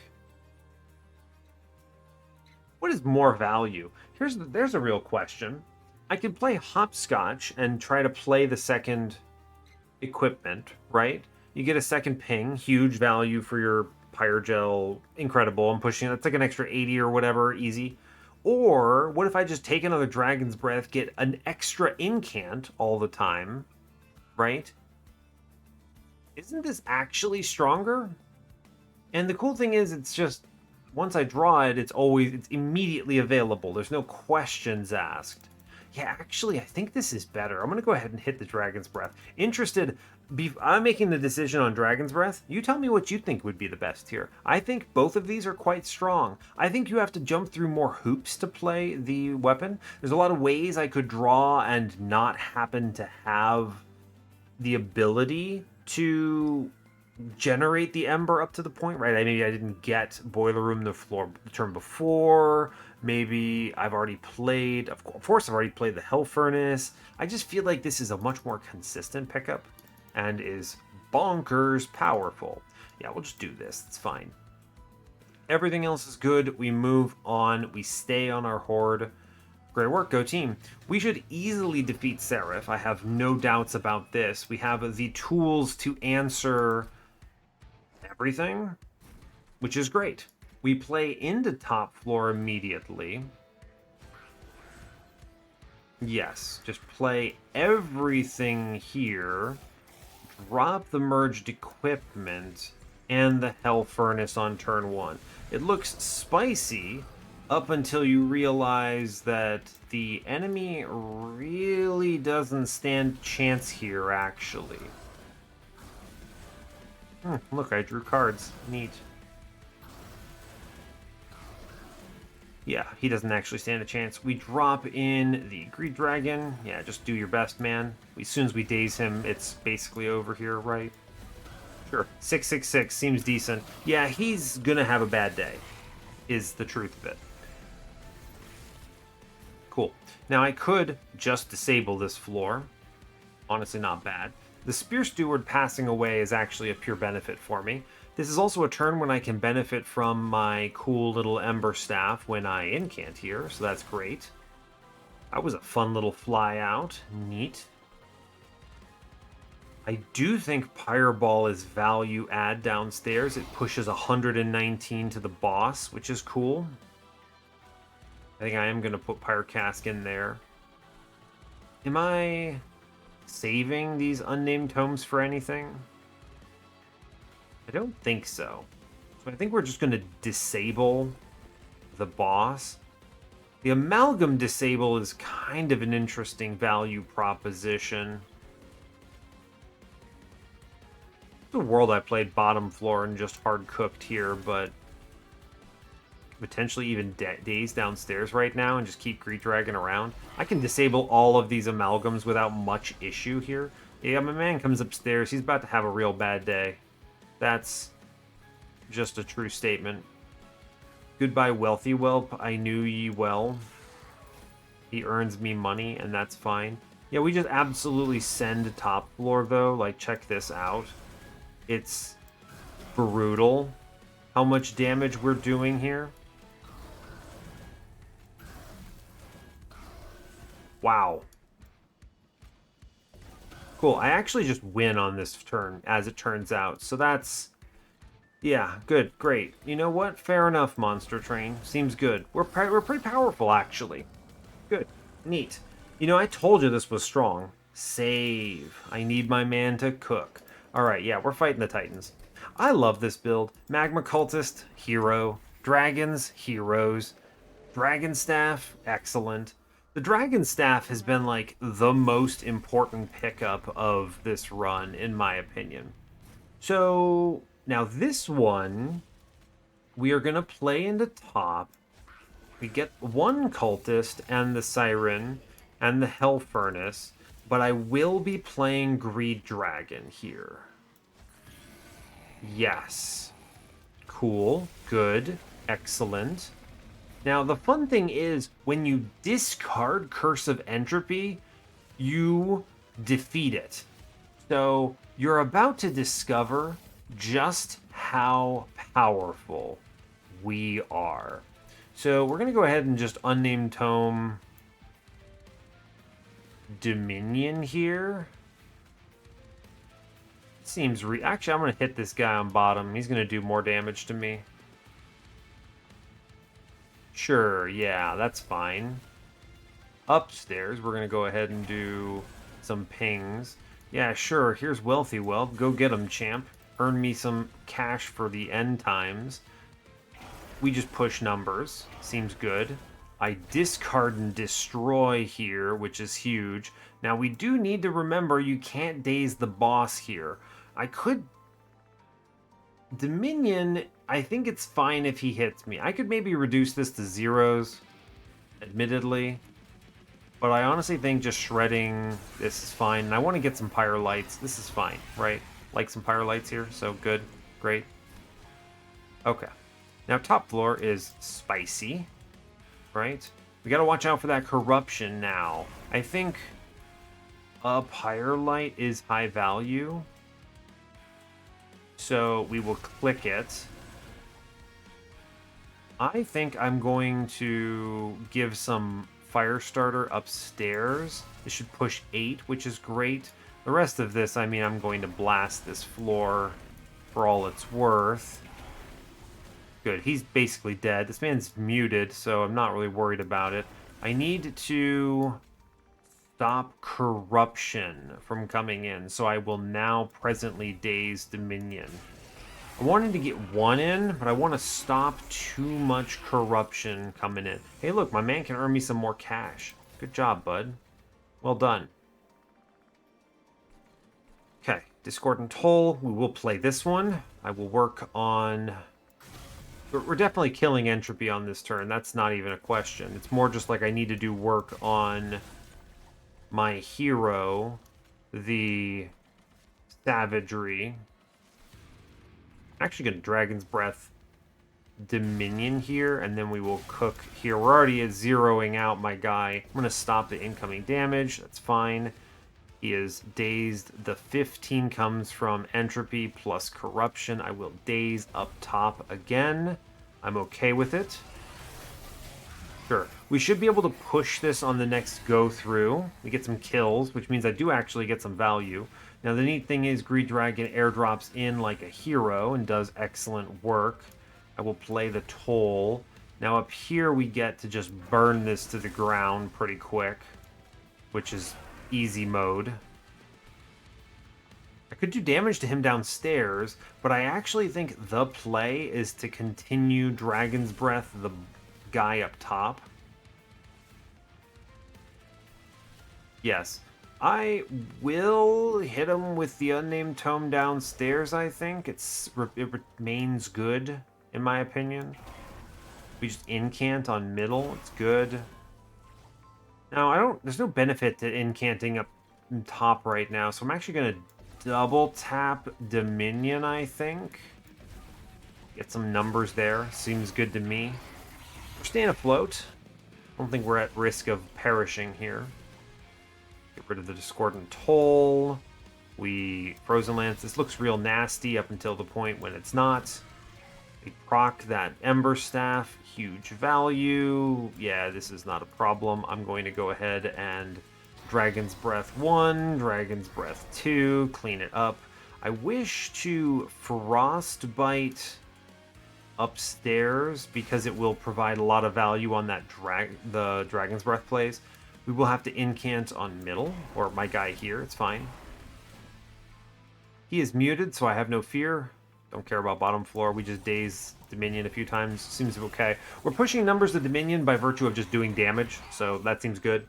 What is more value? There's a real question. I could play Hopscotch and try to play the second equipment, right? You get a second ping, huge value for your Pyre Gel, incredible. I'm pushing, that's like an extra 80 or whatever, easy. Or what if I just take another Dragon's Breath, get an extra incant all the time, right? Isn't this actually stronger? And the cool thing is, it's just, once I draw it, it's immediately available. There's no questions asked. Yeah, actually, I think this is better. I'm going to go ahead and hit the Dragon's Breath. I'm making the decision on Dragon's Breath. You tell me what you think would be the best here. I think both of these are quite strong. I think you have to jump through more hoops to play the weapon. There's a lot of ways I could draw and not happen to have the ability to generate the Ember up to the point, right? Maybe I didn't get Boiler Room the turn before. Maybe I've already played, of course I've already played the Hell Furnace. I just feel like this is a much more consistent pickup and is bonkers powerful. Yeah, we'll just do this, it's fine. Everything else is good, we move on, we stay on our horde. Great work, go team. We should easily defeat Seraph, I have no doubts about this. We have the tools to answer everything, which is great. We play into top floor immediately. Yes, just play everything here. Drop the merged equipment and the Hell Furnace on turn 1. It looks spicy up until you realize that the enemy really doesn't stand a chance here, actually. Look, I drew cards. Neat. Yeah, he doesn't actually stand a chance. We drop in the Greed Dragon. Yeah, just do your best, man. As soon as we daze him, it's basically over here, right? Sure. 666 seems decent. Yeah, he's gonna have a bad day, is the truth of it. Cool. Now, I could just disable this floor. Honestly, not bad. The Spear Steward passing away is actually a pure benefit for me. This is also a turn when I can benefit from my cool little Ember Staff when I incant here, so that's great. That was a fun little fly out. Neat. I do think Pyreball is value add downstairs. It pushes 119 to the boss, which is cool. I think I am going to put Pyre Cask in there. Am I saving these unnamed tomes for anything? I don't think so. So I think we're just going to disable the boss. The Amalgam disable is kind of an interesting value proposition. The world I played bottom floor and just hard cooked here, but potentially even daze downstairs right now and just keep Greed Dragon around. I can disable all of these amalgams without much issue here. Yeah, my man comes upstairs. He's about to have a real bad day. That's just a true statement. Goodbye, wealthy whelp. I knew ye well. He earns me money, and that's fine. Yeah, we just absolutely send top floor, though. Like, check this out. It's brutal how much damage we're doing here. Wow. Cool. I actually just win on this turn, as it turns out. So that's... yeah, good. Great. You know what? Fair enough, Monster Train. Seems good. We're pretty powerful, actually. Good. Neat. You know, I told you this was strong. Save. I need my man to cook. Alright, yeah, we're fighting the Titans. I love this build. Magma Cultist, hero. Dragons, heroes. Dragon Staff, excellent. The Dragon Staff has been, like, the most important pickup of this run, in my opinion. So, now this one, we are going to play into top. We get one cultist and the siren and the hell furnace, but I will be playing Greed Dragon here. Yes. Cool. Good. Excellent. Now, the fun thing is, when you discard Curse of Entropy, you defeat it. So, you're about to discover just how powerful we are. So, we're going to go ahead and just unnamed tome Dominion here. Seems actually, I'm going to hit this guy on bottom. He's going to do more damage to me. Sure, yeah, that's fine. Upstairs, we're going to go ahead and do some pings. Yeah, sure, here's Wealthy Wealth. Go get him, champ. Earn me some cash for the end times. We just push numbers. Seems good. I discard and destroy here, which is huge. Now, we do need to remember you can't daze the boss here. I could... Dominion, I think it's fine if he hits me. I could maybe reduce this to zeros, admittedly. But I honestly think just shredding this is fine. And I want to get some Pyre lights. This is fine, right? Like some Pyre lights here, so good. Great. Okay. Now, top floor is spicy, right? We got to watch out for that corruption now. I think a Pyre light is high value. So we will click it. I think I'm going to give some Firestarter upstairs. It should push 8, which is great. The rest of this, I mean, I'm going to blast this floor for all it's worth. Good. He's basically dead. This man's muted, so I'm not really worried about it. I need to stop corruption from coming in, so I will now presently daze Dominion. I wanted to get one in, but I want to stop too much corruption coming in. Hey, look, my man can earn me some more cash. Good job, bud. Well done. Okay, Discordant Toll. We will play this one. I will work on... We're definitely killing entropy on this turn. That's not even a question. It's more just like I need to do work on my hero, the savagery. I'm actually going to Dragon's Breath Dominion here, and then we will cook here. We're already at zeroing out my guy. I'm going to stop the incoming damage. That's fine. He is dazed. The 15 comes from entropy plus corruption. I will daze up top again. I'm okay with it. Sure. We should be able to push this on the next go through. We get some kills, which means I do actually get some value. Now, the neat thing is Greed Dragon airdrops in like a hero and does excellent work. I will play the toll. Now, up here, we get to just burn this to the ground pretty quick, which is easy mode. I could do damage to him downstairs, but I actually think the play is to continue Dragon's Breath the guy up top. Yes. I will hit him with the unnamed tome downstairs, I think. It remains good, in my opinion. We just incant on middle. It's good. Now, there's no benefit to incanting up top right now, so I'm actually going to double tap Dominion, I think. Get some numbers there. Seems good to me. We're staying afloat. I don't think we're at risk of perishing here. Get rid of the Discordant Toll. We Frozen Lance. This looks real nasty up until the point when it's not. We proc that Ember Staff. Huge value. Yeah, this is not a problem. I'm going to go ahead and Dragon's Breath 1, Dragon's Breath 2, clean it up. I wish to Frostbite upstairs because it will provide a lot of value on that the Dragon's Breath plays. We will have to incant on middle, or my guy here, it's fine. He is muted, so I have no fear. Don't care about bottom floor. We just daze Dominion a few times. Seems okay. We're pushing numbers to Dominion by virtue of just doing damage, so that seems good.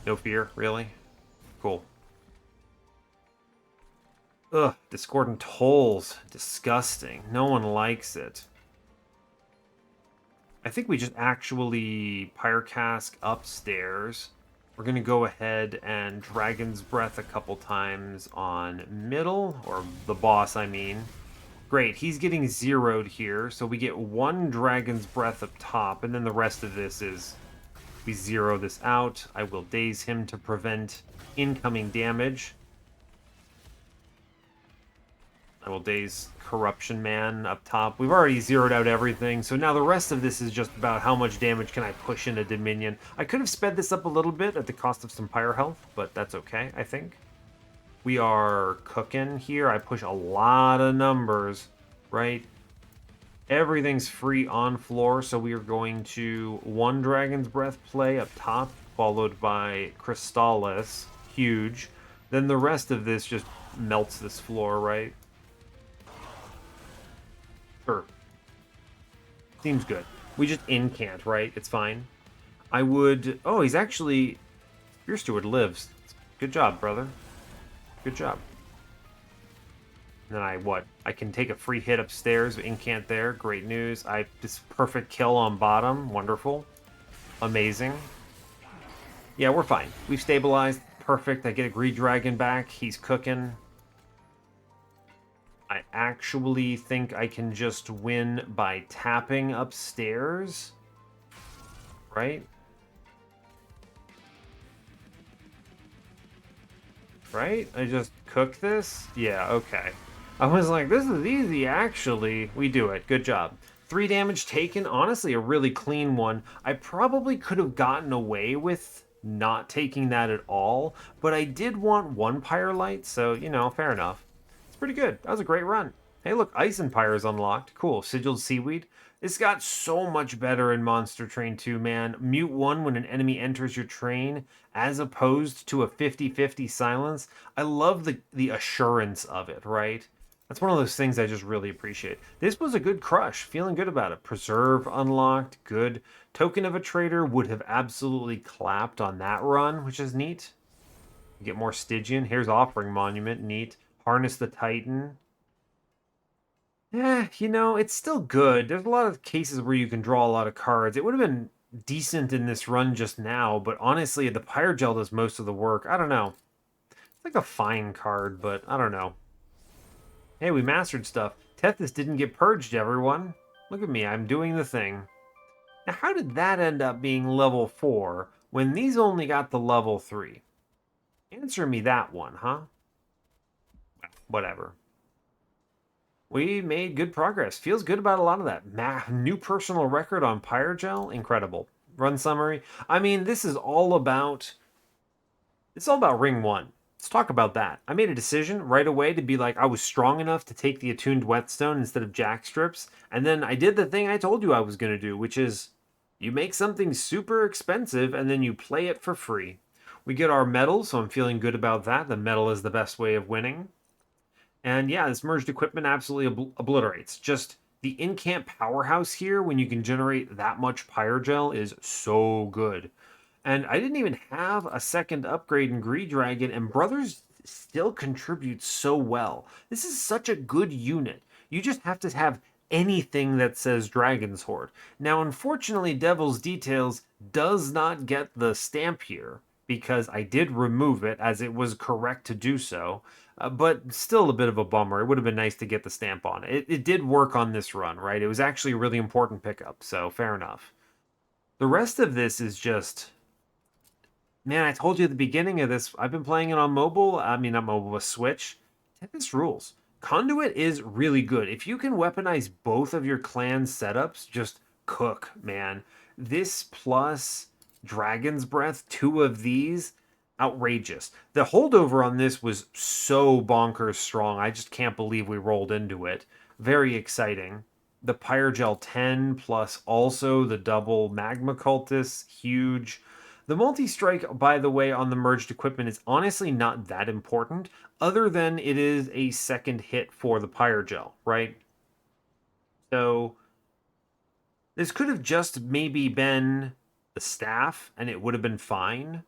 No fear, really? Cool. Ugh, Discordant Tolls. Disgusting. No one likes it. I think we just actually Pyre Cask upstairs. We're going to go ahead and Dragon's Breath a couple times on middle, or the boss, I mean. Great, he's getting zeroed here, so we get one Dragon's Breath up top, and then the rest of this is we zero this out. I will daze him to prevent incoming damage. I will daze Corruption Man up top. We've already zeroed out everything, so now the rest of this is just about how much damage can I push into Dominion. I could have sped this up a little bit at the cost of some Pyre health, but that's okay, I think. We are cooking here. I push a lot of numbers, right? Everything's free on floor, so we are going to one Dragon's Breath play up top, followed by Crystallis, huge. Then the rest of this just melts this floor, right? Sure. Seems good. We just incant, right? It's fine. I would... Oh, he's actually... Spear Steward lives. Good job, brother. Good job. And then I can take a free hit upstairs, incant there. Great news. This perfect kill on bottom. Wonderful. Amazing. Yeah, we're fine. We've stabilized. Perfect. I get a Greed Dragon back. He's cooking. I actually think I can just win by tapping upstairs. Right? Right? I just cook this? Yeah, okay. I was like, this is easy, actually. We do it. Good job. 3 damage taken. Honestly, a really clean one. I probably could have gotten away with not taking that at all, but I did want 1 Pyre Light, so, you know, fair enough. It's pretty good. That was a great run. Hey, look, Ice and Pyre is unlocked. Cool. Sigiled Seaweed. This got so much better in Monster Train 2, man. Mute 1 when an enemy enters your train, as opposed to a 50-50 silence. I love the assurance of it, right? That's one of those things I just really appreciate. This was a good crush. Feeling good about it. Preserve unlocked. Good. Token of a Trader would have absolutely clapped on that run, which is neat. You get more Stygian. Here's Offering Monument. Neat. Harness the Titan. You know, it's still good. There's a lot of cases where you can draw a lot of cards. It would have been decent in this run just now, but honestly, the Pyre Gel does most of the work. I don't know. It's like a fine card, but I don't know. Hey, we mastered stuff. Tethys didn't get purged, everyone. Look at me, I'm doing the thing. Now, how did that end up being level 4 when these only got the level 3? Answer me that one, huh? Whatever. We made good progress. Feels good about a lot of that. New personal record on Pyre Gel. Incredible. Run summary. I mean, this is all about... It's all about Ring 1. Let's talk about that. I made a decision right away to be like, I was strong enough to take the Attuned Whetstone instead of Jack Strips. And then I did the thing I told you I was going to do, which is you make something super expensive and then you play it for free. We get our medal, so I'm feeling good about that. The medal is the best way of winning. And yeah, this merged equipment absolutely obliterates. Just the in-camp powerhouse here, when you can generate that much Pyre Gel, is so good. And I didn't even have a second upgrade in Greed Dragon, and Brothers still contributes so well. This is such a good unit. You just have to have anything that says Dragon's Horde. Now, unfortunately, Devil's Details does not get the stamp here, because I did remove it as it was correct to do so. But still a bit of a bummer. It would have been nice to get the stamp on it. It did work on this run, right? It was actually a really important pickup, so fair enough. The rest of this is just... Man, I told you at the beginning of this, I've been playing it on mobile. I mean, not mobile, but Switch. Tethys rules. Conduit is really good. If you can weaponize both of your clan setups, just cook, man. This plus Dragon's Breath, 2 of these, outrageous. The holdover on this was so bonkers strong. I just can't believe we rolled into it. Very exciting. The Pyre Gel 10 plus also the double Magma Cultist, huge. The multi-strike, by the way, on the merged equipment is honestly not that important, other than it is a second hit for the Pyre Gel, right? So this could have just maybe been the staff, and it would have been fine.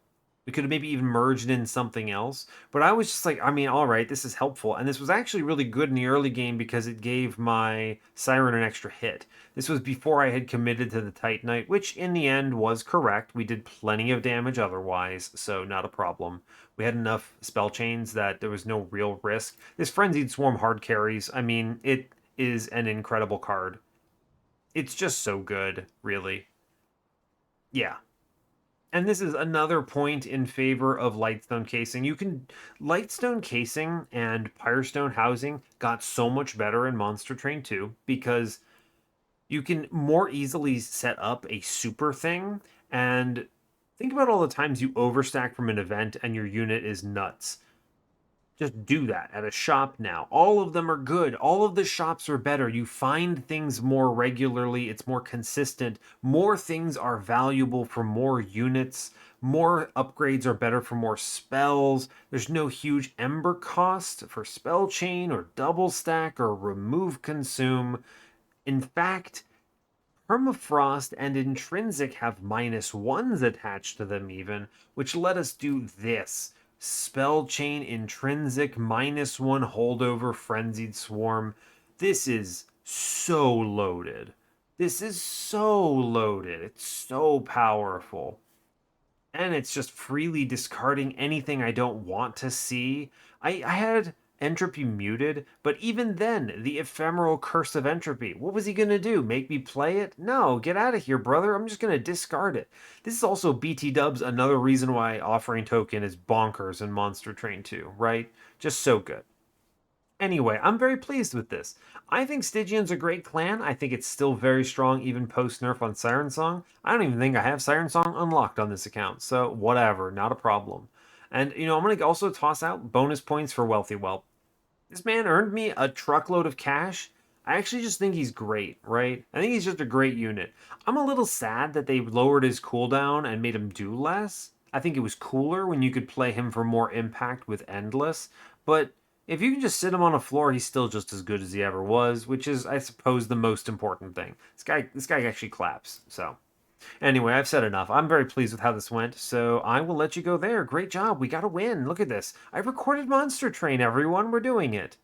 We could have maybe even merged in something else. But I was just like, I mean, all right, this is helpful. And this was actually really good in the early game because it gave my Siren an extra hit. This was before I had committed to the Titanite, which in the end was correct. We did plenty of damage otherwise, so not a problem. We had enough spell chains that there was no real risk. This Frenzied Swarm hard carries. I mean, it is an incredible card. It's just so good, really. Yeah, and this is another point in favor of Lightstone casing. Lightstone casing and Pyrestone housing got so much better in Monster Train 2 because you can more easily set up a super thing. And think about all the times you overstack from an event and your unit is nuts. Just do that at a shop now. All of them are good. All of the shops are better. You find things more regularly. It's more consistent. More things are valuable for more units. More upgrades are better for more spells. There's no huge ember cost for spell chain or double stack or remove consume. In fact, Permafrost and Intrinsic have -1s attached to them, even, which let us do this. Spell Chain Intrinsic -1 holdover Frenzied Swarm. This is so loaded. This is so loaded. It's so powerful. And it's just freely discarding anything I don't want to see. I had entropy muted, but even then, the ephemeral curse of entropy. What was he gonna do? Make me play it? No, get out of here, brother. I'm just gonna discard it. This is also BT dubs, another reason why offering token is bonkers in Monster Train 2, right? Just so good. Anyway, I'm very pleased with this. I think Stygian's a great clan. I think it's still very strong even post-nerf on Siren Song. I don't even think I have Siren Song unlocked on this account, so whatever, not a problem. And, I'm going to also toss out bonus points for Wealthy Whelp. This man earned me a truckload of cash. I actually just think he's great, right? I think he's just a great unit. I'm a little sad that they lowered his cooldown and made him do less. I think it was cooler when you could play him for more impact with Endless, but if you can just sit him on a floor, he's still just as good as he ever was, which is, I suppose, the most important thing. This guy actually claps. So, anyway, I've said enough. I'm very pleased with how this went, so I will let you go there. Great job. We got a win. Look at this. I recorded Monster Train, everyone. We're doing it.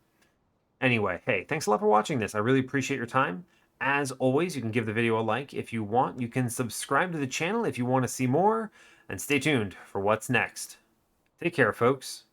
Anyway, hey, thanks a lot for watching this. I really appreciate your time. As always, you can give the video a like if you want. You can subscribe to the channel if you want to see more, and stay tuned for what's next. Take care, folks.